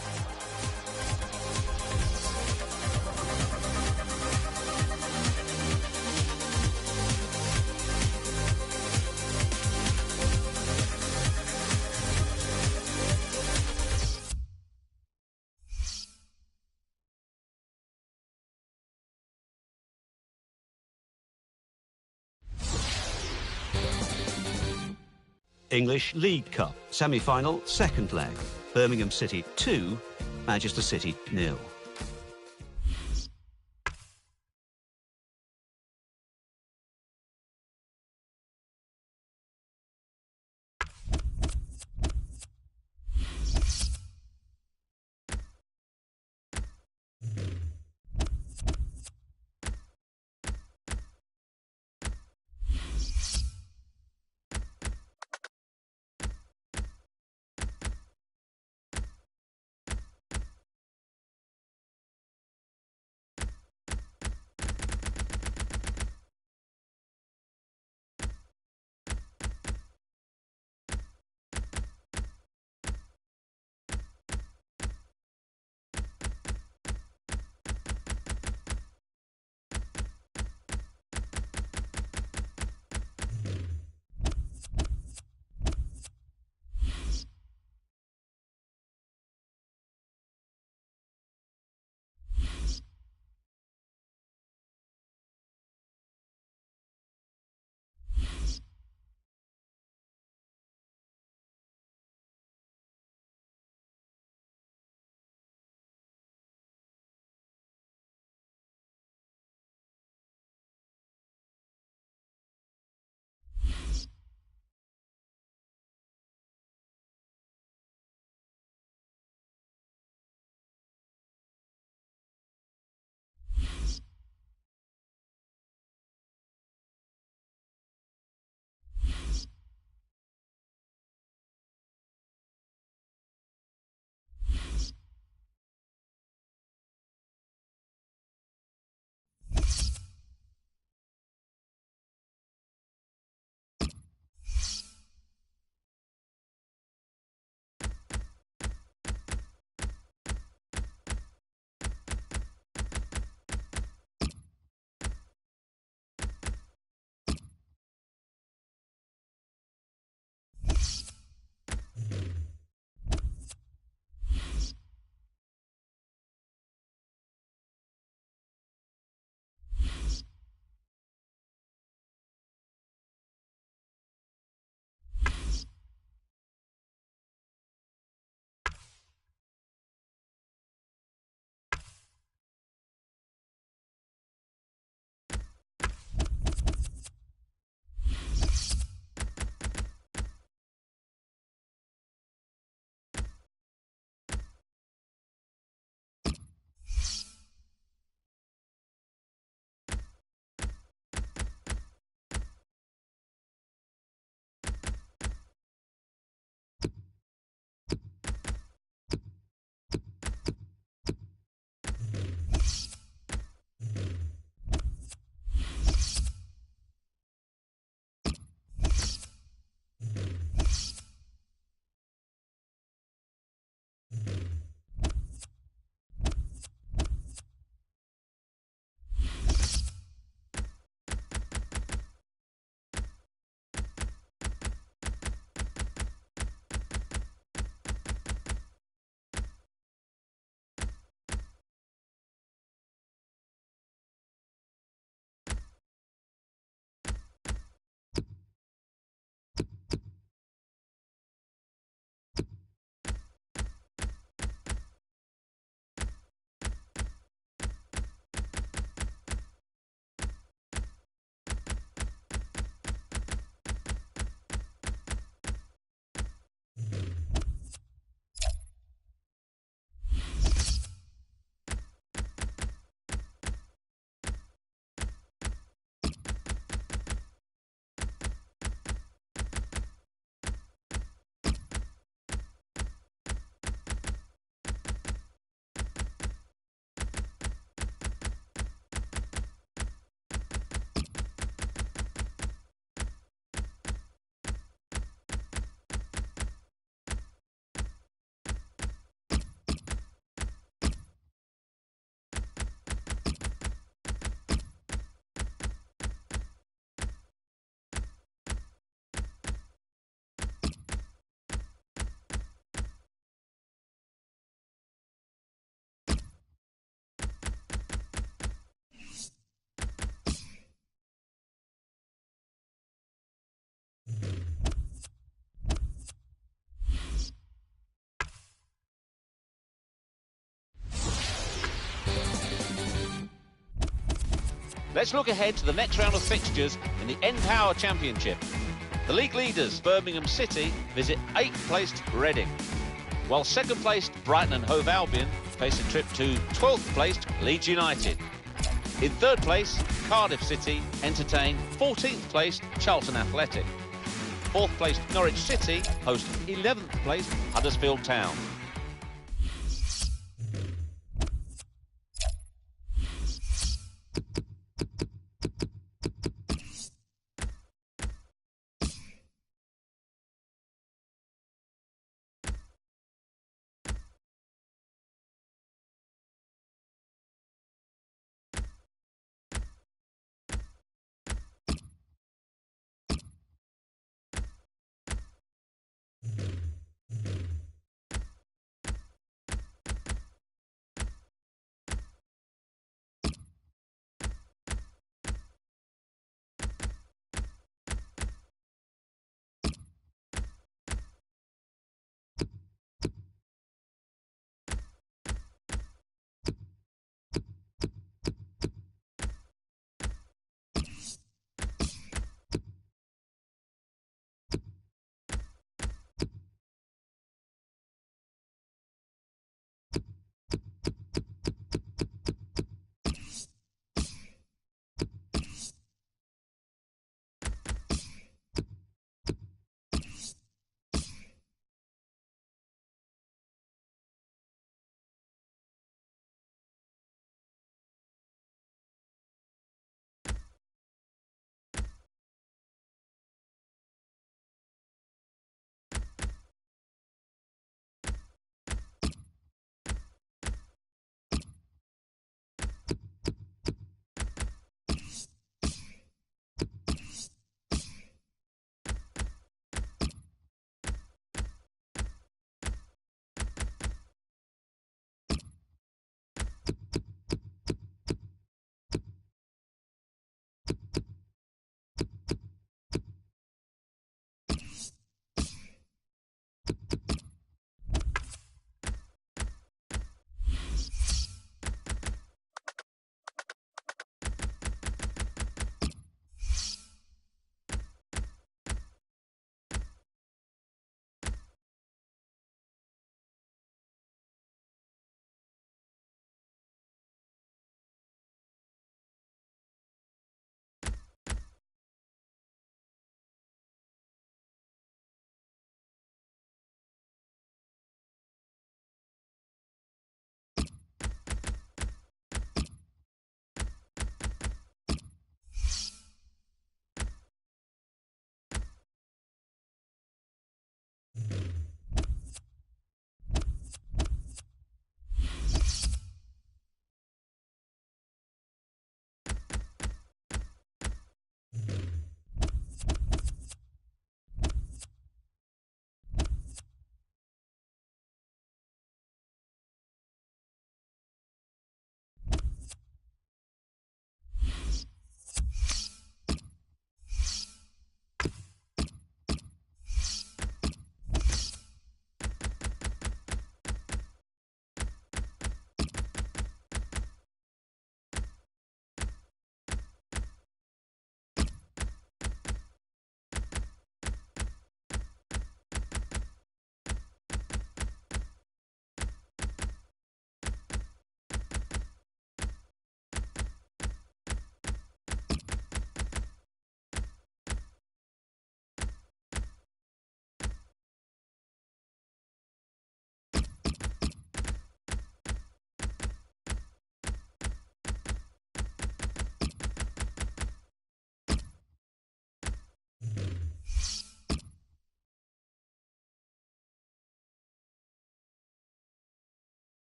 English League Cup, semi-final, second leg. Birmingham City 2, Manchester City 0. Let's look ahead to the next round of fixtures in the N-Power Championship. The league leaders, Birmingham City, visit 8th placed Reading, while 2nd placed Brighton and Hove Albion face a trip to 12th placed Leeds United. In 3rd place, Cardiff City entertain 14th placed Charlton Athletic. 4th placed Norwich City host 11th placed Huddersfield Town.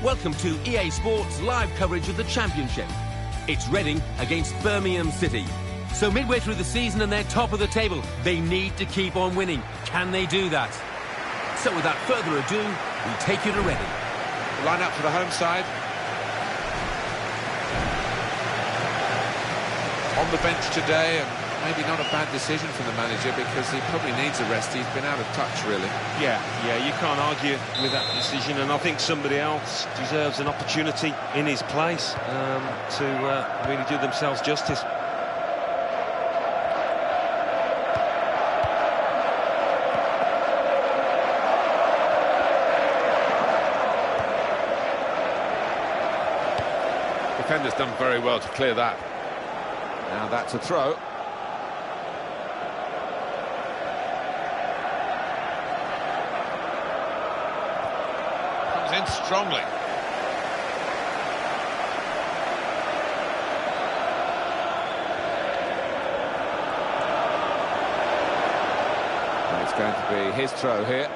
Welcome to EA Sports live coverage of the Championship. It's Reading against Birmingham City. So midway through the season and they're top of the table, they need to keep on winning. Can they do that? So without further ado, we take you to Reading. Line up for the home side. on the bench today, and maybe not a bad decision from the manager, because he probably needs a rest. He's been out of touch, really. Yeah, you can't argue with that decision, and I think somebody else deserves an opportunity in his place to really do themselves justice. Defender's done very well to clear that. Now that's a throw. Comes in strongly. And it's going to be his throw here.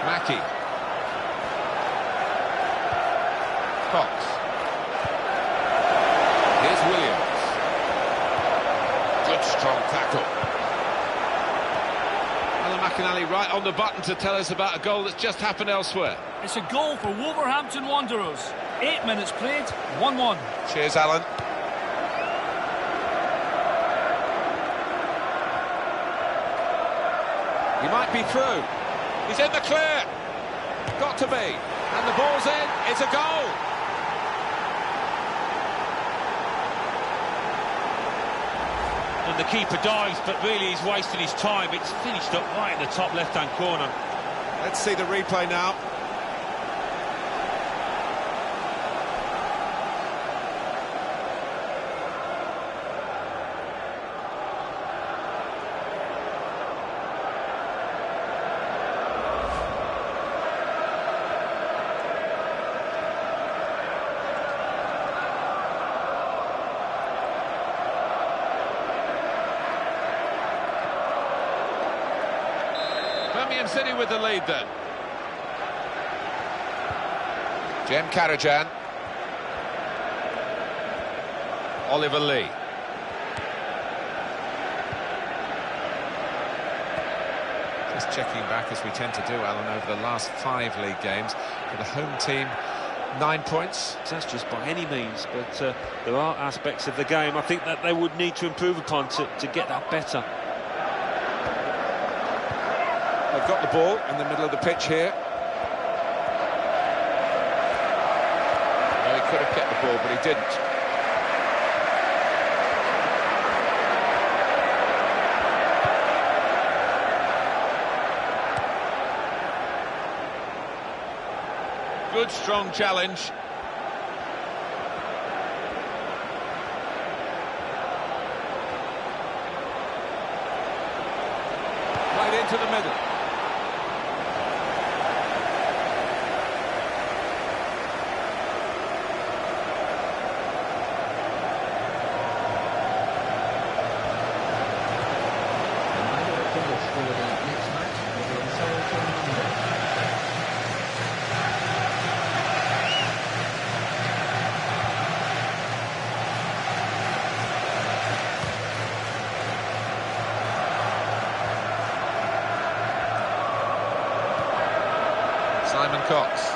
Mackie. Cox. Here's Williams. Good strong tackle. Alan McInally right on the button to tell us about a goal that's just happened elsewhere. It's a goal for Wolverhampton Wanderers. 8 minutes played, 1-1. Cheers, Alan. He might be through. He's in the clear. Got to be. And the ball's in. It's a goal. And the keeper dives, but really he's wasting his time. It's finished up right in the top left-hand corner. Let's see the replay now. Birmingham City with the lead then. Jem Karajan. Oliver Lee. Just checking back, as we tend to do, Alan, over the last 5 league games. For the home team, 9 points. That's just by any means, but there are aspects of the game I think that they would need to improve upon to get that better. They've got the ball in the middle of the pitch here. Well, he could have kept the ball, but he didn't. Good, strong challenge. Right into the middle. Simon Cox.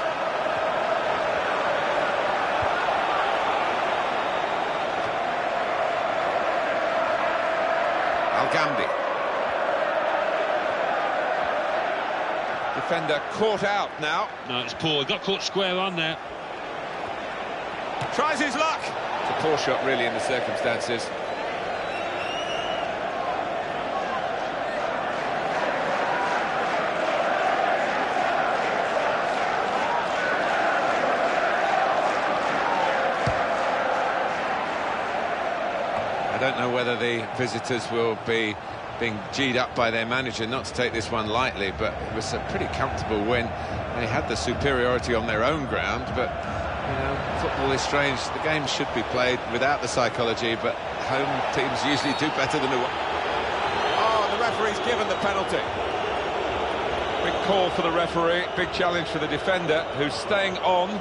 Al-Ghamdi. Defender caught out now. No, it's poor. He got caught square on there. Tries his luck. It's a poor shot, really, in the circumstances. I don't know whether the visitors will be being G'd up by their manager not to take this one lightly, but it was a pretty comfortable win. They had the superiority on their own ground, but, you know, football is strange. The game should be played without the psychology, but home teams usually do better than away. Oh, the referee's given the penalty. Big call for the referee, big challenge for the defender, who's staying on.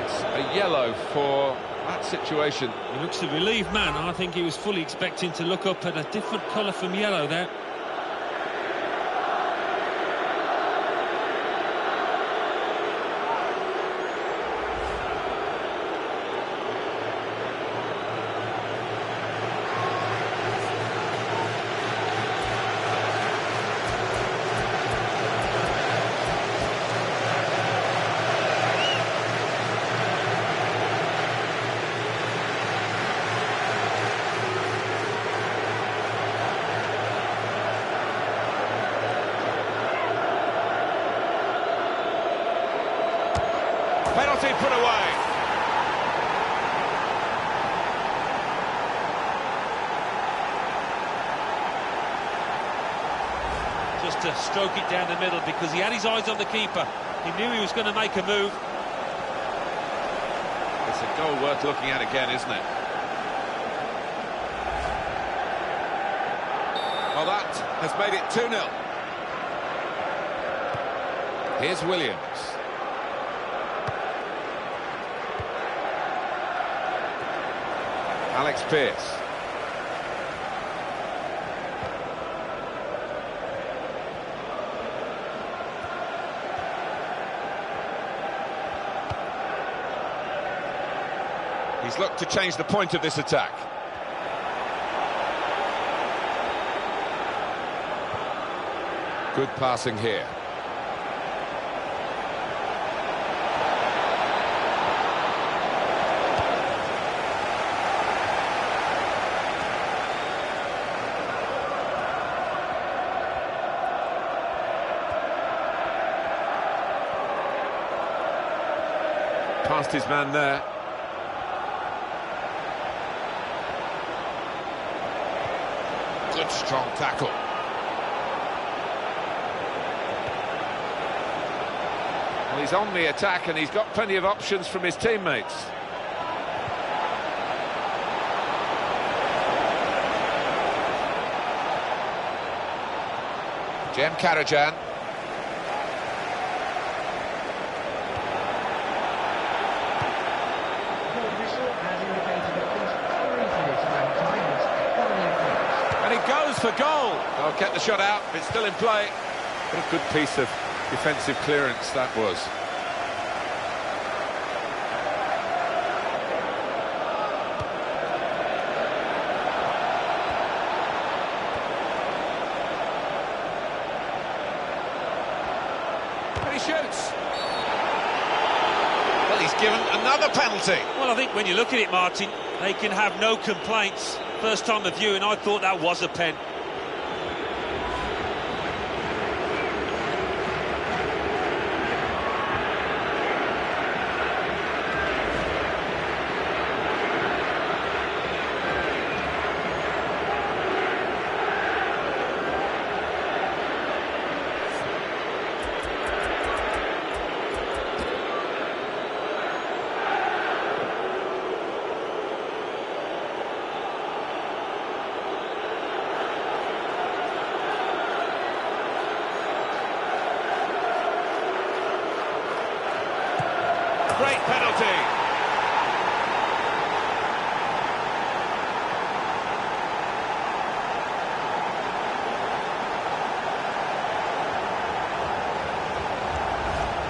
It's a yellow for that situation. He looks a relieved man. I think he was fully expecting to look up at a different colour from yellow there. put away. Just to stroke it down the middle because he had his eyes on the keeper. He knew he was going to make a move. It's a goal worth looking at again, isn't it? Well, that has made it 2-0. Here's Williams. Alex Pearce. He's looked to change the point of this attack. Good passing here. Past his man there. Good strong tackle. Well, he's on the attack and he's got plenty of options from his teammates. Jem Karajan. And he goes for goal. I'll get the shot out, it's still in play. What a good piece of defensive clearance that was. And he shoots. Well, he's given another penalty. Well, I think when you look at it, Martin, they can have no complaints. First time of viewing, I thought that was a pen. Great penalty.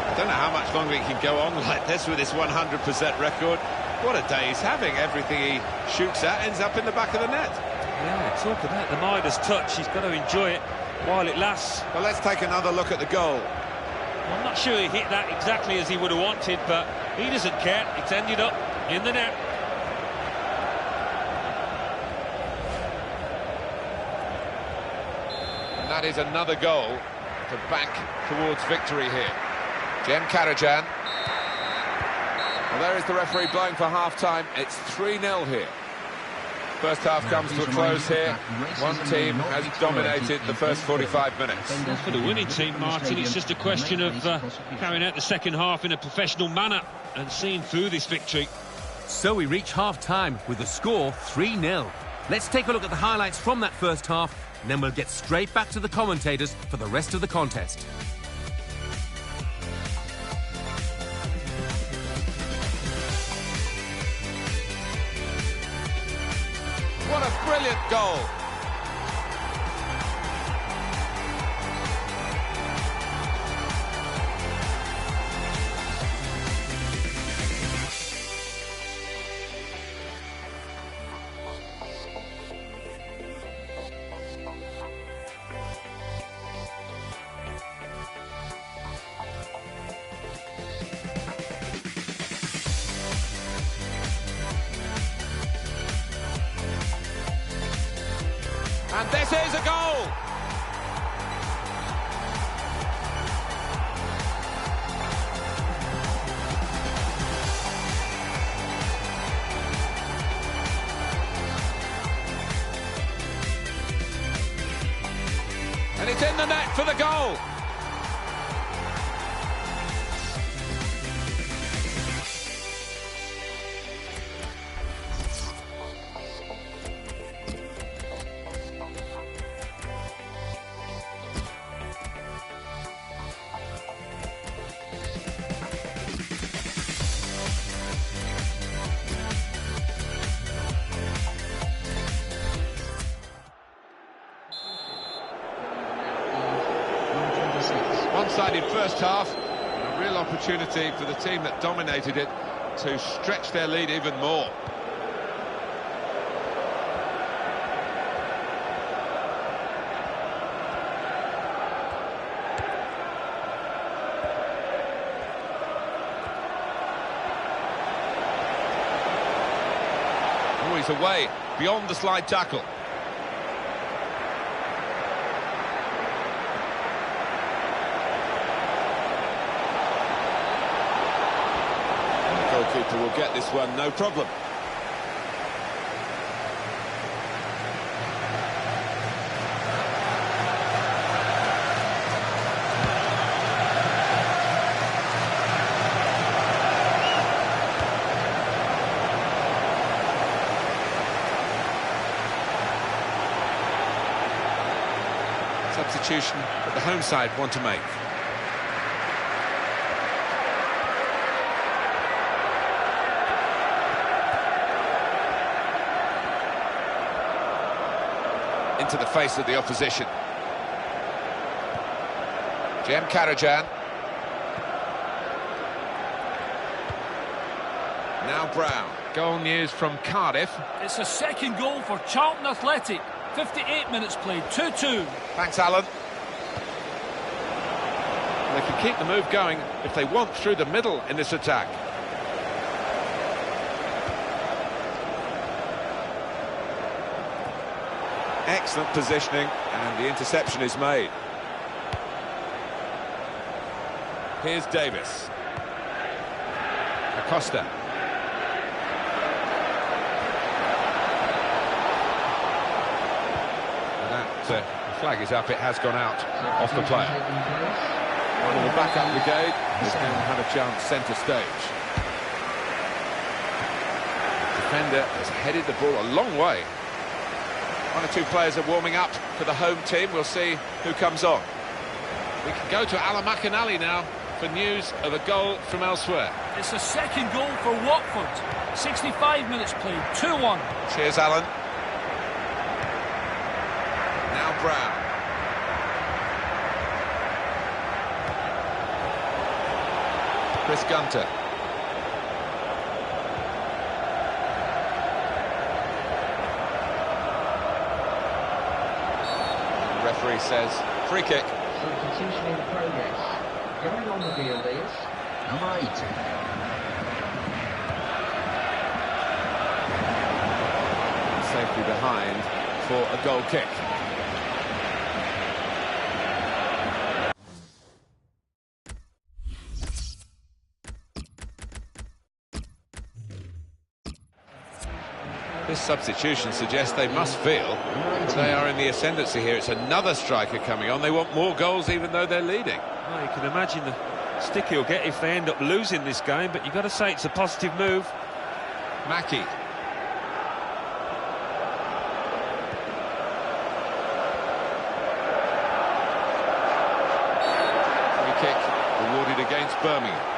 I don't know how much longer he can go on like this with this 100% record. What a day he's having. Everything he shoots at ends up in the back of the net. Yeah, talk about the Midas touch. He's got to enjoy it while it lasts. Well, let's take another look at the goal. I'm not sure he hit that exactly as he would have wanted, but he doesn't care. It's ended up in the net. And that is another goal to back towards victory here. Jem Karajan. Well, there is the referee blowing for half-time. It's 3-0 here. First half comes to a close here. One team has dominated the first 45 minutes. For the winning team, Martin, it's just a question of carrying out the second half in a professional manner and seeing through this victory. So we reach half-time with the score 3-0. Let's take a look at the highlights from that first half, and then we'll get straight back to the commentators for the rest of the contest. What a brilliant goal. And this is a goal! It's in the net for the goal. One-sided first half, and a real opportunity for the team that dominated it to stretch their lead even more. Oh, he's away, beyond the slide tackle. Goalkeeper will get this one, no problem. Substitution that the home side want to make. Into the face of the opposition. Karajan. Now Brown. Goal news from Cardiff. It's a second goal for Charlton Athletic. 58 minutes played, 2-2. Thanks, Alan. They can keep the move going if they want through the middle in this attack. Excellent positioning, and the interception is made. Here's Davis. Acosta. And that flag is up, it has gone out off the player. One of the backup brigade has now had a chance centre stage. The defender has headed the ball a long way. One or two players are warming up for the home team. We'll see who comes on. We can go to Alan McInally now for news of a goal from elsewhere. It's a second goal for Watford. 65 minutes played, 2-1. Cheers, Alan. Now Brown. Chris Gunter. Referee says free kick. Substitution in progress. Going on the field is number 8. Safely behind for a goal kick. This substitution suggests they must feel that they are in the ascendancy here. It's another striker coming on. They want more goals even though they're leading. Well, you can imagine the stick he'll get if they end up losing this game, but you've got to say it's a positive move. Mackie. Free kick awarded against Birmingham.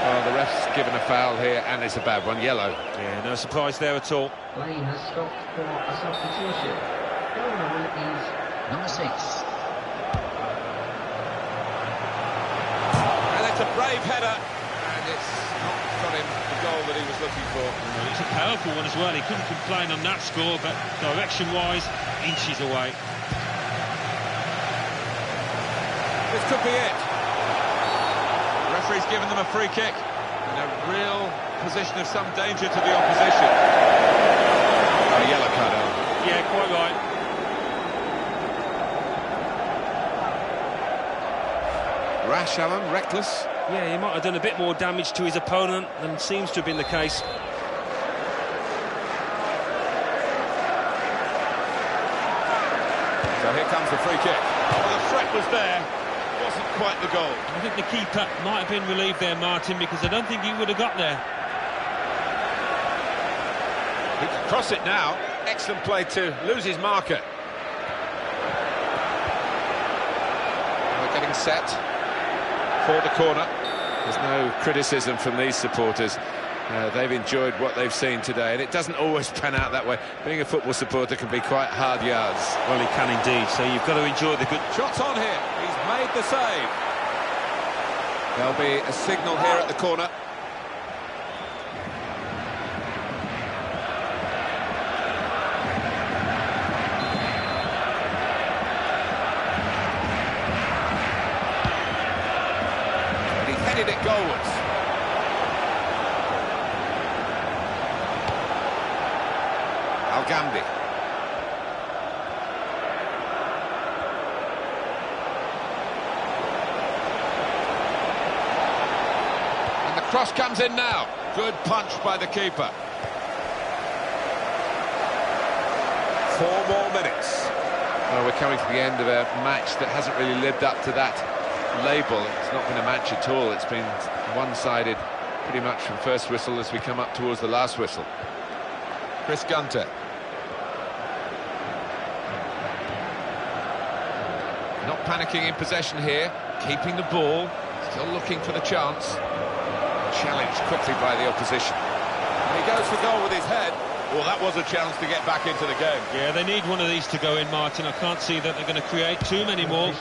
Well, the ref's given a foul here, and it's a bad one, yellow. Yeah, no surprise there at all. Play has stopped for a substitution. Going on is number 6. And it's a brave header, and it's not got him the goal that he was looking for. It's a powerful one as well. He couldn't complain on that score, but direction-wise, inches away. This could be it. The referee's given them a free kick in a real position of some danger to the opposition. A yellow card. Yeah, quite right. Rash, Alan, reckless. Yeah, he might have done a bit more damage to his opponent than seems to have been the case. So here comes the free kick. Well, the threat was there, wasn't quite the goal. I think the keeper might have been relieved there, Martin, because I don't think he would have got there. He can cross it now. Excellent play to lose his marker. We're getting set for the corner. There's no criticism from these supporters. They've enjoyed what they've seen today, and it doesn't always pan out that way. Being a football supporter can be quite hard yards. Well, he can indeed, so you've got to enjoy the good... Shots on here. He's made the save. There'll be a signal here at the corner. And he headed it goalwards. Gandhi. And the cross comes in now. Good punch by the keeper. 4 more minutes. Well, we're coming to the end of a match that hasn't really lived up to that label. It's not been a match at all. It's been one-sided pretty much from first whistle as we come up towards the last whistle. Chris Gunter. Not panicking in possession here, keeping the ball, still looking for the chance. Challenged quickly by the opposition. And he goes for goal with his head. Well, that was a chance to get back into the game. Yeah, they need one of these to go in, Martin. I can't see that they're going to create too many more.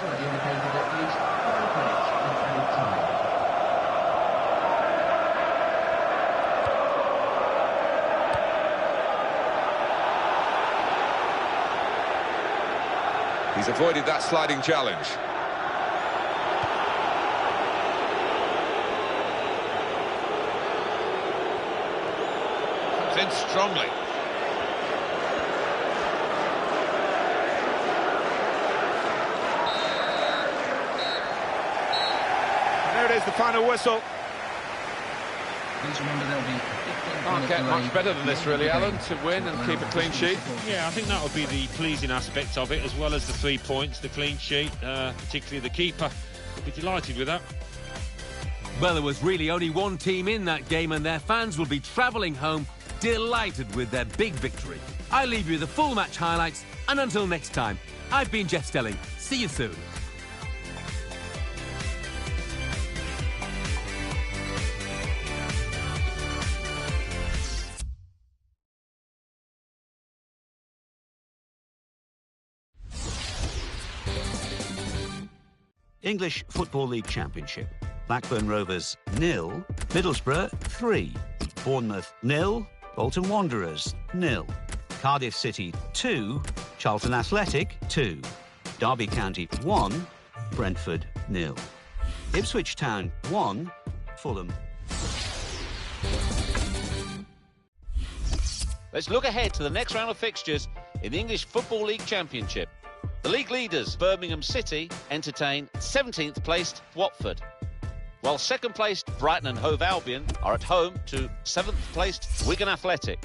He's avoided that sliding challenge. Comes in strongly. And there it is, the final whistle. Please remember there'll be... Can't get much better than this, really, Alan, to win and keep a clean sheet. Yeah, I think that would be the pleasing aspect of it, as well as the 3 points, the clean sheet, particularly the keeper. I'd be delighted with that. Well, there was really only one team in that game, and their fans will be travelling home delighted with their big victory. I leave you the full match highlights, and until next time, I've been Jeff Stelling. See you soon. English Football League Championship. Blackburn Rovers 0, Middlesbrough 3, Bournemouth 0, Bolton Wanderers 0, Cardiff City 2, Charlton Athletic 2, Derby County 1, Brentford 0, Ipswich Town 1, Fulham. Let's look ahead to the next round of fixtures in the English Football League Championship. The league leaders, Birmingham City, entertain 17th placed Watford, while second placed Brighton and Hove Albion are at home to 7th placed Wigan Athletic.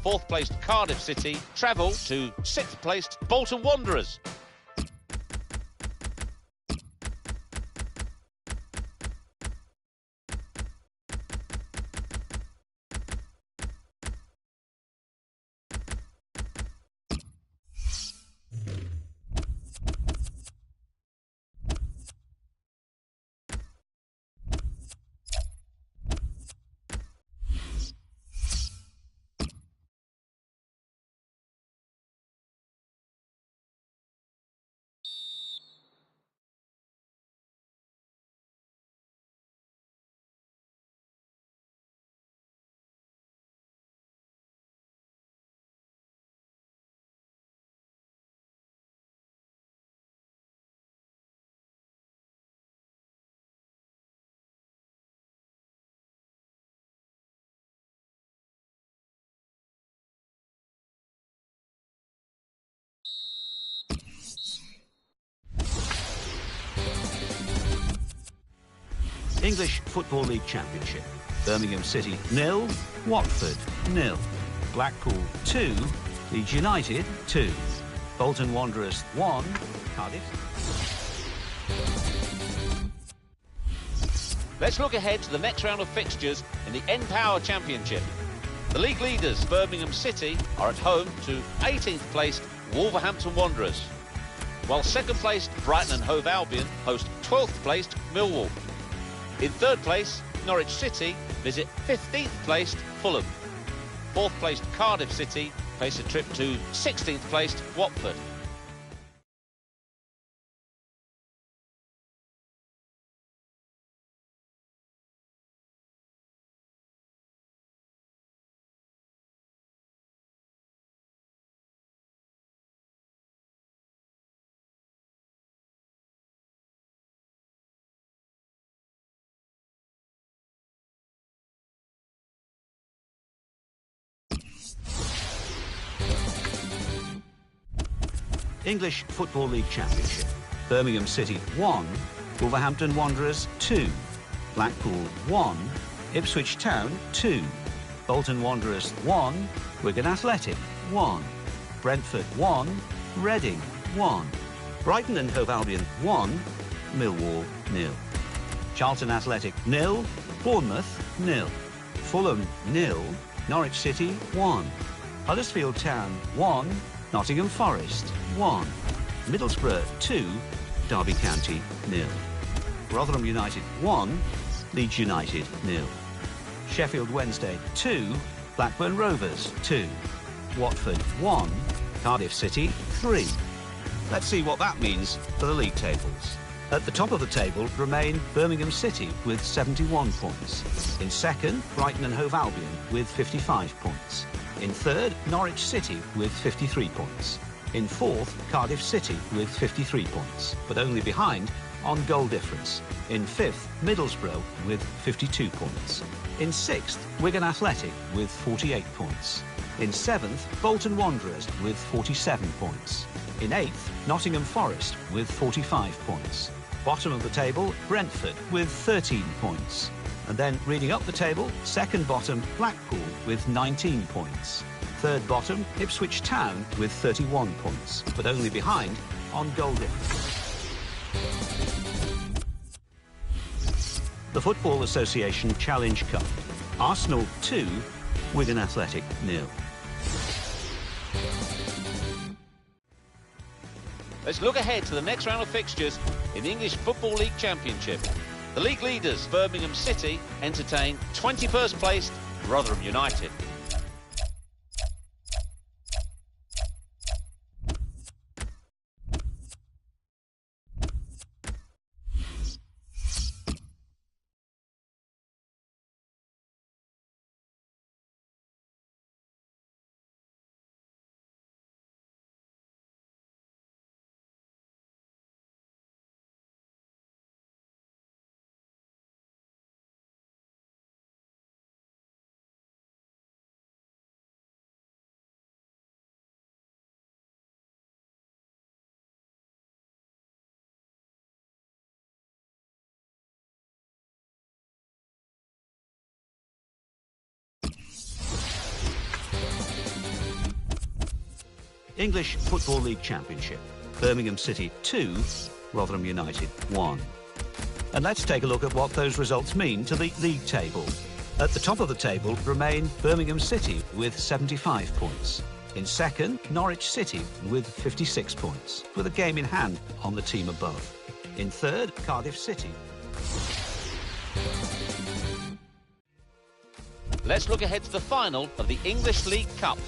4th placed Cardiff City travel to 6th placed Bolton Wanderers. English Football League Championship. Birmingham City 0, Watford 0, Blackpool 2, Leeds United 2, Bolton Wanderers 1, Cardiff. Let's look ahead to the next round of fixtures in the N-Power Championship. The league leaders, Birmingham City, are at home to 18th placed Wolverhampton Wanderers, while second placed Brighton and Hove Albion host 12th placed Millwall. In third place, Norwich City visit 15th placed Fulham. Fourth placed Cardiff City face a trip to 16th placed Watford. English Football League Championship. Birmingham City 1, Wolverhampton Wanderers 2, Blackpool 1, Ipswich Town 2, Bolton Wanderers 1, Wigan Athletic 1, Brentford 1, Reading 1, Brighton and Hove Albion 1, Millwall 0, Charlton Athletic 0, Bournemouth 0, Fulham 0, Norwich City 1, Huddersfield Town 1, Nottingham Forest 1, Middlesbrough 2, Derby County 0, Rotherham United 1, Leeds United 0, Sheffield Wednesday 2, Blackburn Rovers 2, Watford 1, Cardiff City 3. Let's see what that means for the league tables. At the top of the table remain Birmingham City with 71 points. In second, Brighton and Hove Albion with 55 points. In third, Norwich City with 53 points. In fourth, Cardiff City with 53 points, but only behind on goal difference. In fifth, Middlesbrough with 52 points. In sixth, Wigan Athletic with 48 points. In seventh, Bolton Wanderers with 47 points. In eighth, Nottingham Forest with 45 points. Bottom of the table, Brentford with 13 points. And then reading up the table, second bottom, Blackpool with 19 points. Third bottom, Ipswich Town with 31 points, but only behind on goal difference. The Football Association Challenge Cup. Arsenal 2, Wigan Athletic 0. Let's look ahead to the next round of fixtures in the English Football League Championship. The league leaders, Birmingham City, entertain 21st placed Rotherham United. English Football League Championship. Birmingham City 2, Rotherham United 1. And let's take a look at what those results mean to the league table. At the top of the table remain Birmingham City with 75 points. In second, Norwich City with 56 points, with a game in hand on the team above. In third, Cardiff City. Let's look ahead to the final of the English League Cup.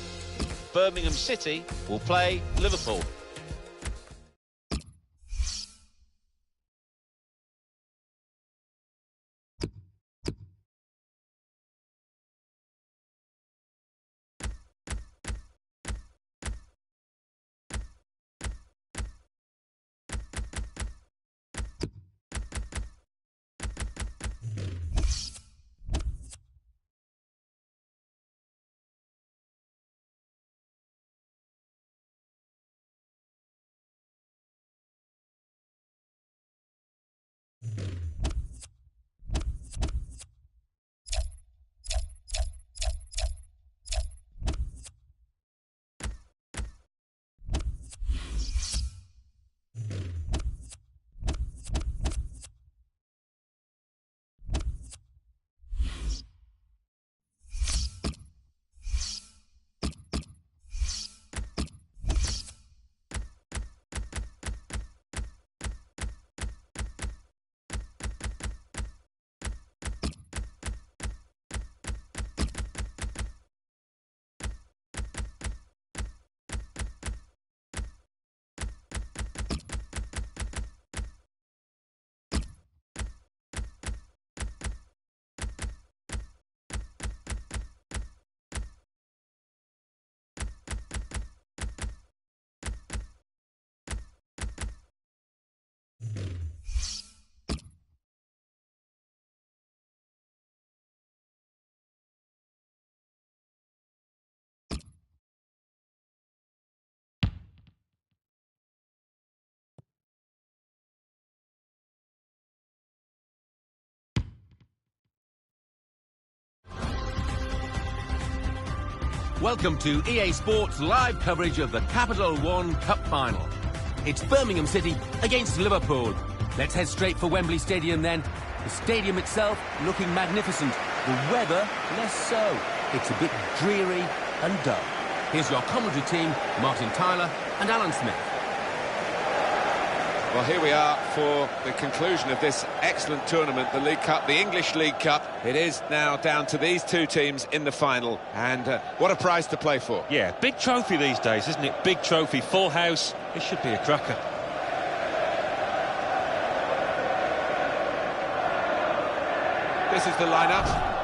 Birmingham City will play Liverpool. Welcome to EA Sports live coverage of the Capital One Cup final. It's Birmingham City against Liverpool. Let's head straight for Wembley Stadium then. The stadium itself looking magnificent. The weather, less so. It's a bit dreary and dull. Here's your commentary team, Martin Tyler and Alan Smith. Well, here we are for the conclusion of this excellent tournament, the League Cup, the English League Cup. It is now down to these two teams in the final, and what a prize to play for. Yeah, big trophy these days, isn't it? Big trophy, full house. This should be a cracker. This is the lineup.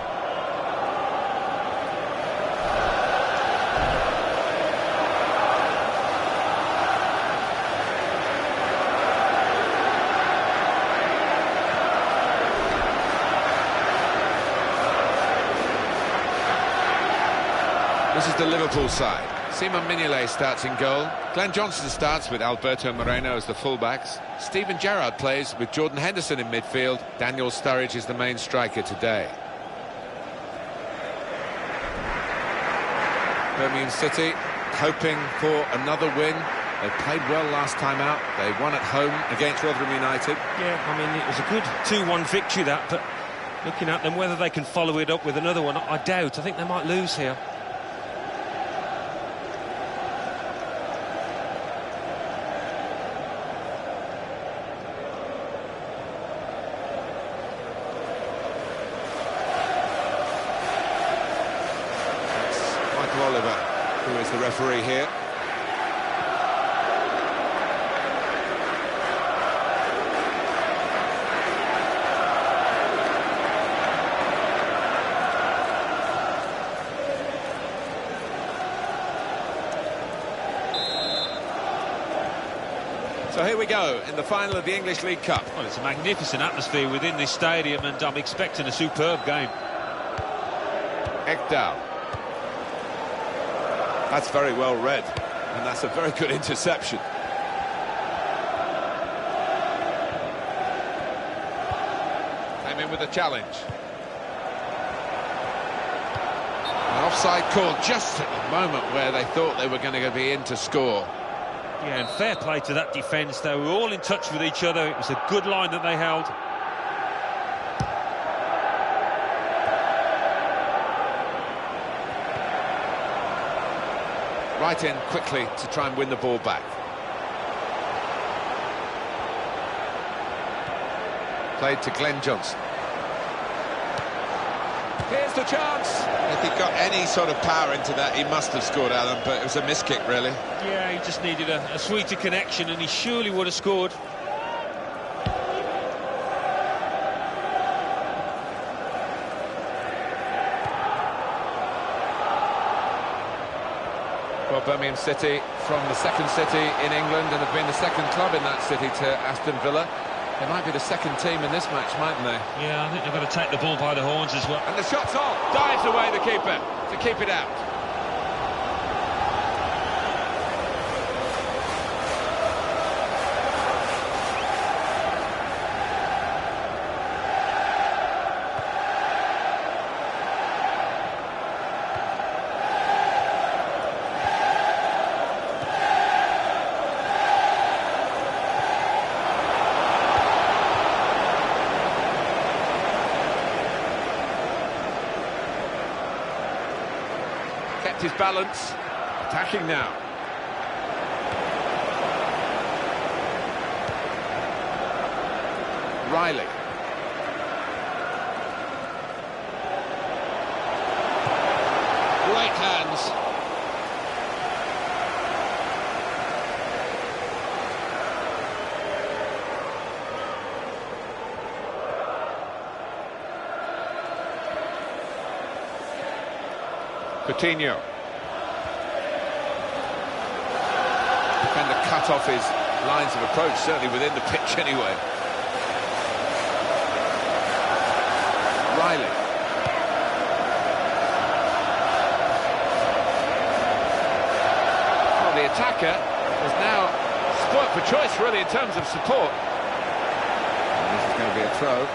This is the Liverpool side. Simon Mignolet starts in goal. Glenn Johnson starts with Alberto Moreno as the fullbacks. Steven Gerrard plays with Jordan Henderson in midfield. Daniel Sturridge is the main striker today. Birmingham City hoping for another win. They played well last time out. They won at home against Rotherham United. Yeah, I mean, it was a good 2-1 victory, that, but looking at them, whether they can follow it up with another one, I doubt. I think they might lose here. Oliver, who is the referee here. So here we go in the final of the English League Cup. Well, it's a magnificent atmosphere within this stadium, and I'm expecting a superb game. Ekdal. That's very well read, and that's a very good interception. Came in with a challenge. An offside call just at the moment where they thought they were going to be in to score. Yeah, and fair play to that defence. They were all in touch with each other. It was a good line that they held. Right in quickly to try and win the ball back. Played to Glenn Johnson. Here's the chance. If he got any sort of power into that, he must have scored, Alan, but it was a miss kick, really. Yeah, he just needed a sweeter connection, and he surely would have scored. Well, Birmingham City from the second city in England and have been the second club in that city to Aston Villa. They might be the second team in this match, mightn't they? Yeah, I think they've got to take the bull by the horns as well. And the shot's on. Dives away the keeper to keep it out. Kept his balance, attacking now. Riley. Great hands. Coutinho. Defender cut off his lines of approach, certainly within the pitch anyway. Riley. Well, the attacker is now spoilt for choice, really, in terms of support. And this is going to be a throw.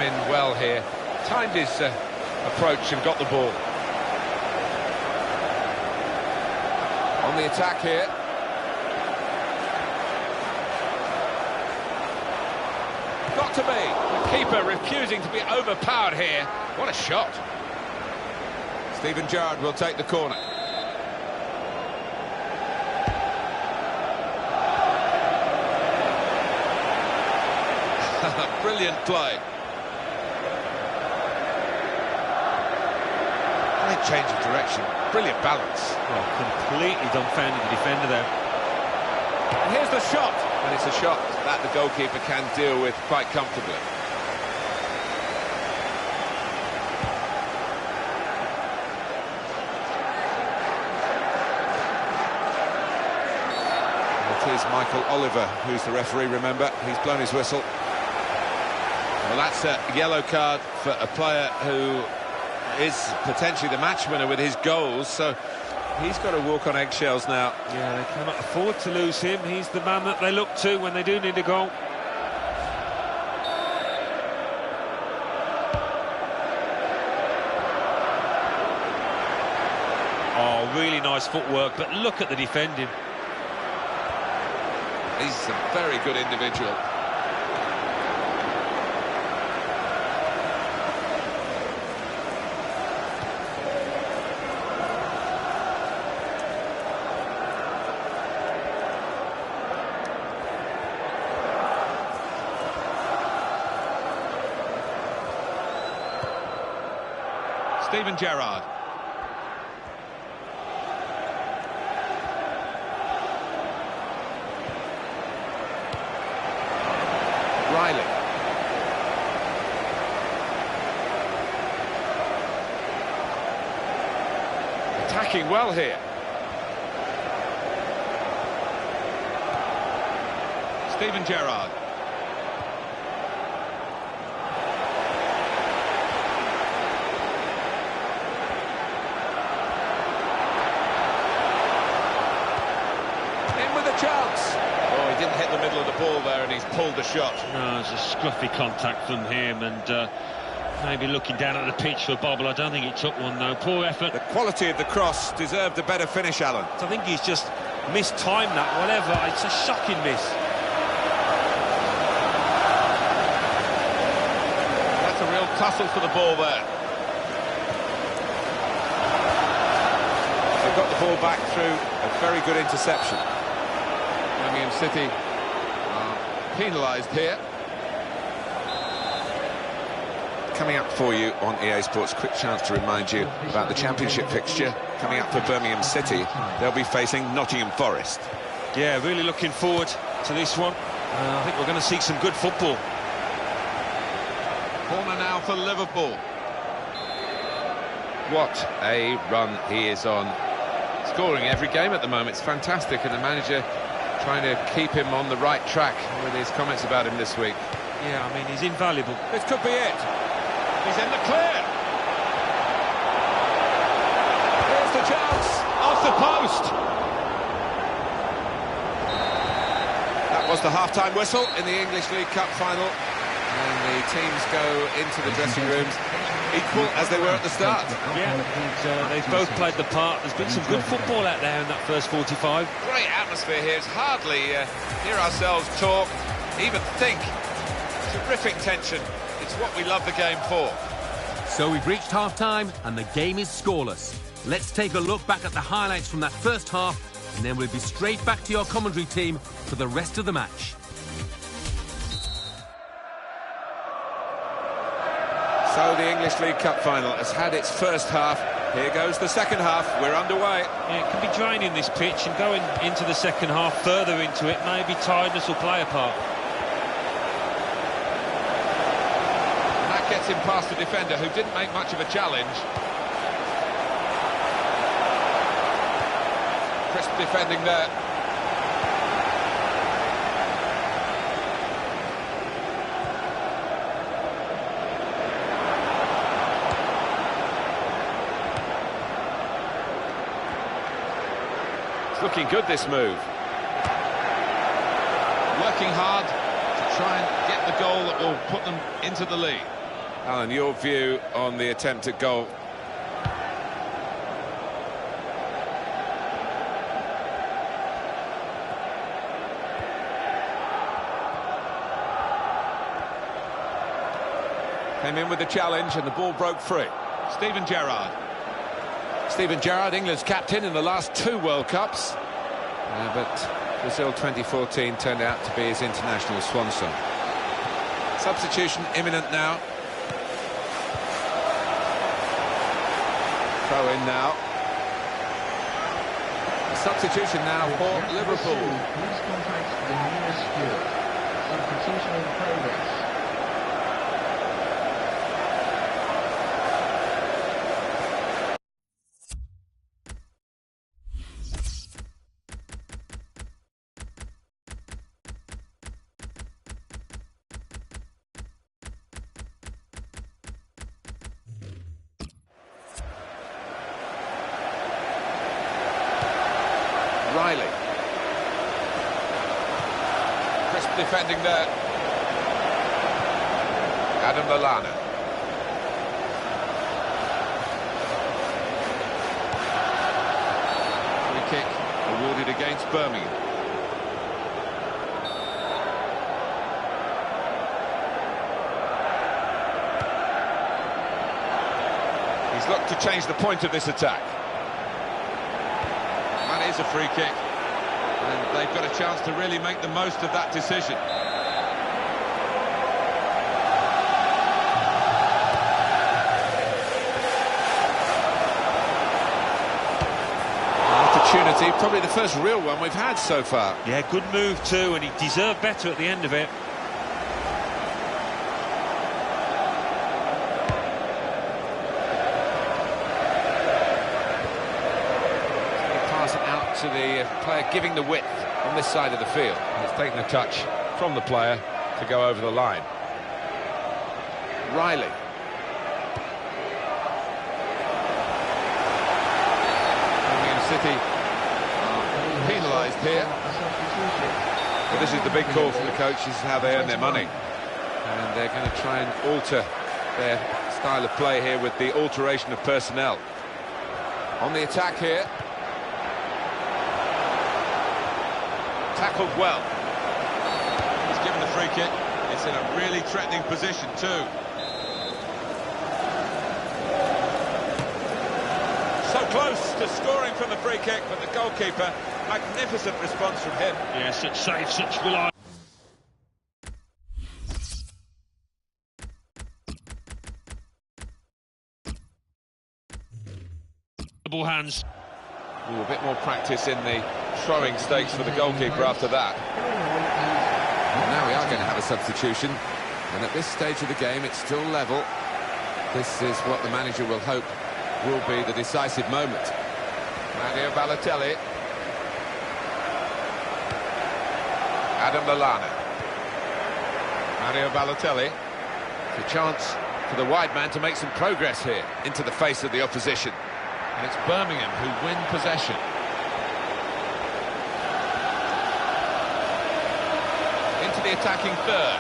in well here, timed his approach and got the ball. On the attack here. Got to be. The keeper refusing to be overpowered here. What a shot. Steven Gerrard will take the corner. Brilliant play. Great change of direction. Brilliant balance. Well, completely dumbfounded the defender there. And here's the shot. And it's a shot that the goalkeeper can deal with quite comfortably. It is Michael Oliver who's the referee, remember. He's blown his whistle. Well, that's a yellow card for a player who is potentially the match winner with his goals, so he's got to walk on eggshells now. Yeah, they cannot afford to lose him. He's the man that they look to when they do need a goal. Oh, really nice footwork, but look at the defending. He's a very good individual. Steven Gerrard. Riley. Attacking well here. Steven Gerrard. In with a chance. Oh, he didn't hit the middle of the ball there, and he's pulled the shot. No, it's a scruffy contact from him, and maybe looking down at the pitch for Bobble. I don't think he took one, though. Poor effort. The quality of the cross deserved a better finish, Alan. I think he's just mistimed that, whatever. It's a shocking miss. That's a real tussle for the ball there. They've got the ball back through a very good interception. Birmingham City are penalised here. Coming up for you on EA Sports, quick chance to remind you about the Championship fixture coming up for Birmingham City. They'll be facing Nottingham Forest. Yeah, really looking forward to this one. I think we're going to see some good football. Corner now for Liverpool. What a run he is on. Scoring every game at the moment. It's fantastic, and the manager trying to keep him on the right track with his comments about him this week. Yeah, I mean, he's invaluable. This could be it. He's in the clear. Here's the chance. Off the post. That was the half-time whistle in the English League Cup final. And the teams go into the dressing rooms equal as they were at the start. Yeah, they've both played the part. There's been some good football out there in that first 45. Great atmosphere here. It's hardly hear ourselves talk, even think. Terrific tension. It's what we love the game for. So we've reached half-time and the game is scoreless. Let's take a look back at the highlights from that first half, and then we'll be straight back to your commentary team for the rest of the match. So the English League Cup final has had its first half. Here goes the second half. We're underway. Yeah, it can be draining, this pitch, and going into the second half, further into it, maybe tiredness will play a part. And that gets him past the defender, who didn't make much of a challenge. Crisp defending there. Looking good, this move. Working hard to try and get the goal that will put them into the lead. Alan, your view on the attempt at goal? Came in with the challenge and the ball broke free. Steven Gerrard. Steven Gerrard, England's captain in the last 2 World Cups. But Brazil 2014 turned out to be his international swan song. Substitution imminent now. Throw in now. A substitution now for Liverpool. Please contact the nearest steward. Substitution in progress. Riley. Crisp defending there. Adam Lallana. Free kick awarded against Birmingham. He's looked to change the point of this attack. That is a free kick, and they've got a chance to really make the most of that decision. An opportunity, probably the first real one we've had so far. Yeah, good move too, and he deserved better at the end of it. To the player giving the width on this side of the field. He's taken a touch from the player to go over the line. Riley. Birmingham City penalised here. But this is the big call from the coach. This is how they earn their money. And they're going to try and alter their style of play here with the alteration of personnel. On the attack here. Tackled well. He's given the free kick. It's in a really threatening position too. So close to scoring from the free kick, but the goalkeeper, magnificent response from him. Yeah, such save, such reliance. Hands. Ooh, a bit more practice in the throwing stakes for the goalkeeper after that. Well, now we are going to have a substitution, and at this stage of the game it's still level. This is what the manager will hope will be the decisive moment. Mario Balotelli. Adam Lallana. Mario Balotelli. It's a chance for the wide man to make some progress here into the face of the opposition. And it's Birmingham who win possession. Into the attacking third.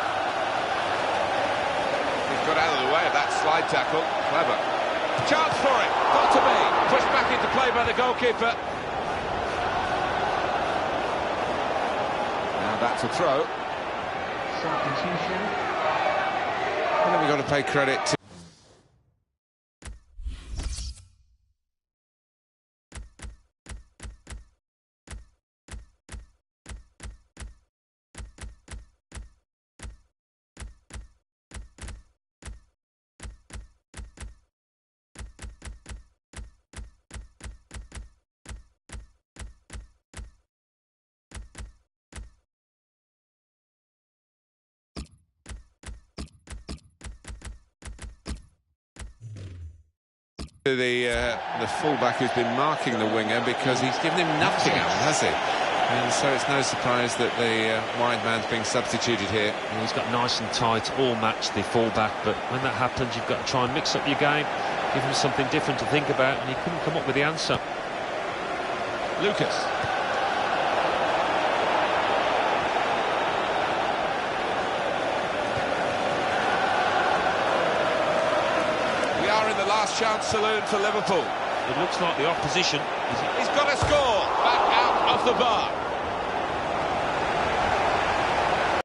He's got out of the way of that slide tackle. Clever. Chance for it. Got to be. Pushed back into play by the goalkeeper. Now that's a throw. Substitution. And then we've got to pay credit to the fullback who's been marking the winger, because he's given him nothing else, has he? And so it's no surprise that the wide man's being substituted here. Well, he's got nice and tight, all matched the fullback, but when that happens you've got to try and mix up your game, give him something different to think about, and he couldn't come up with the answer. Lucas. the last chance saloon for Liverpool. It looks like the opposition He's got to score. Back out of the bar.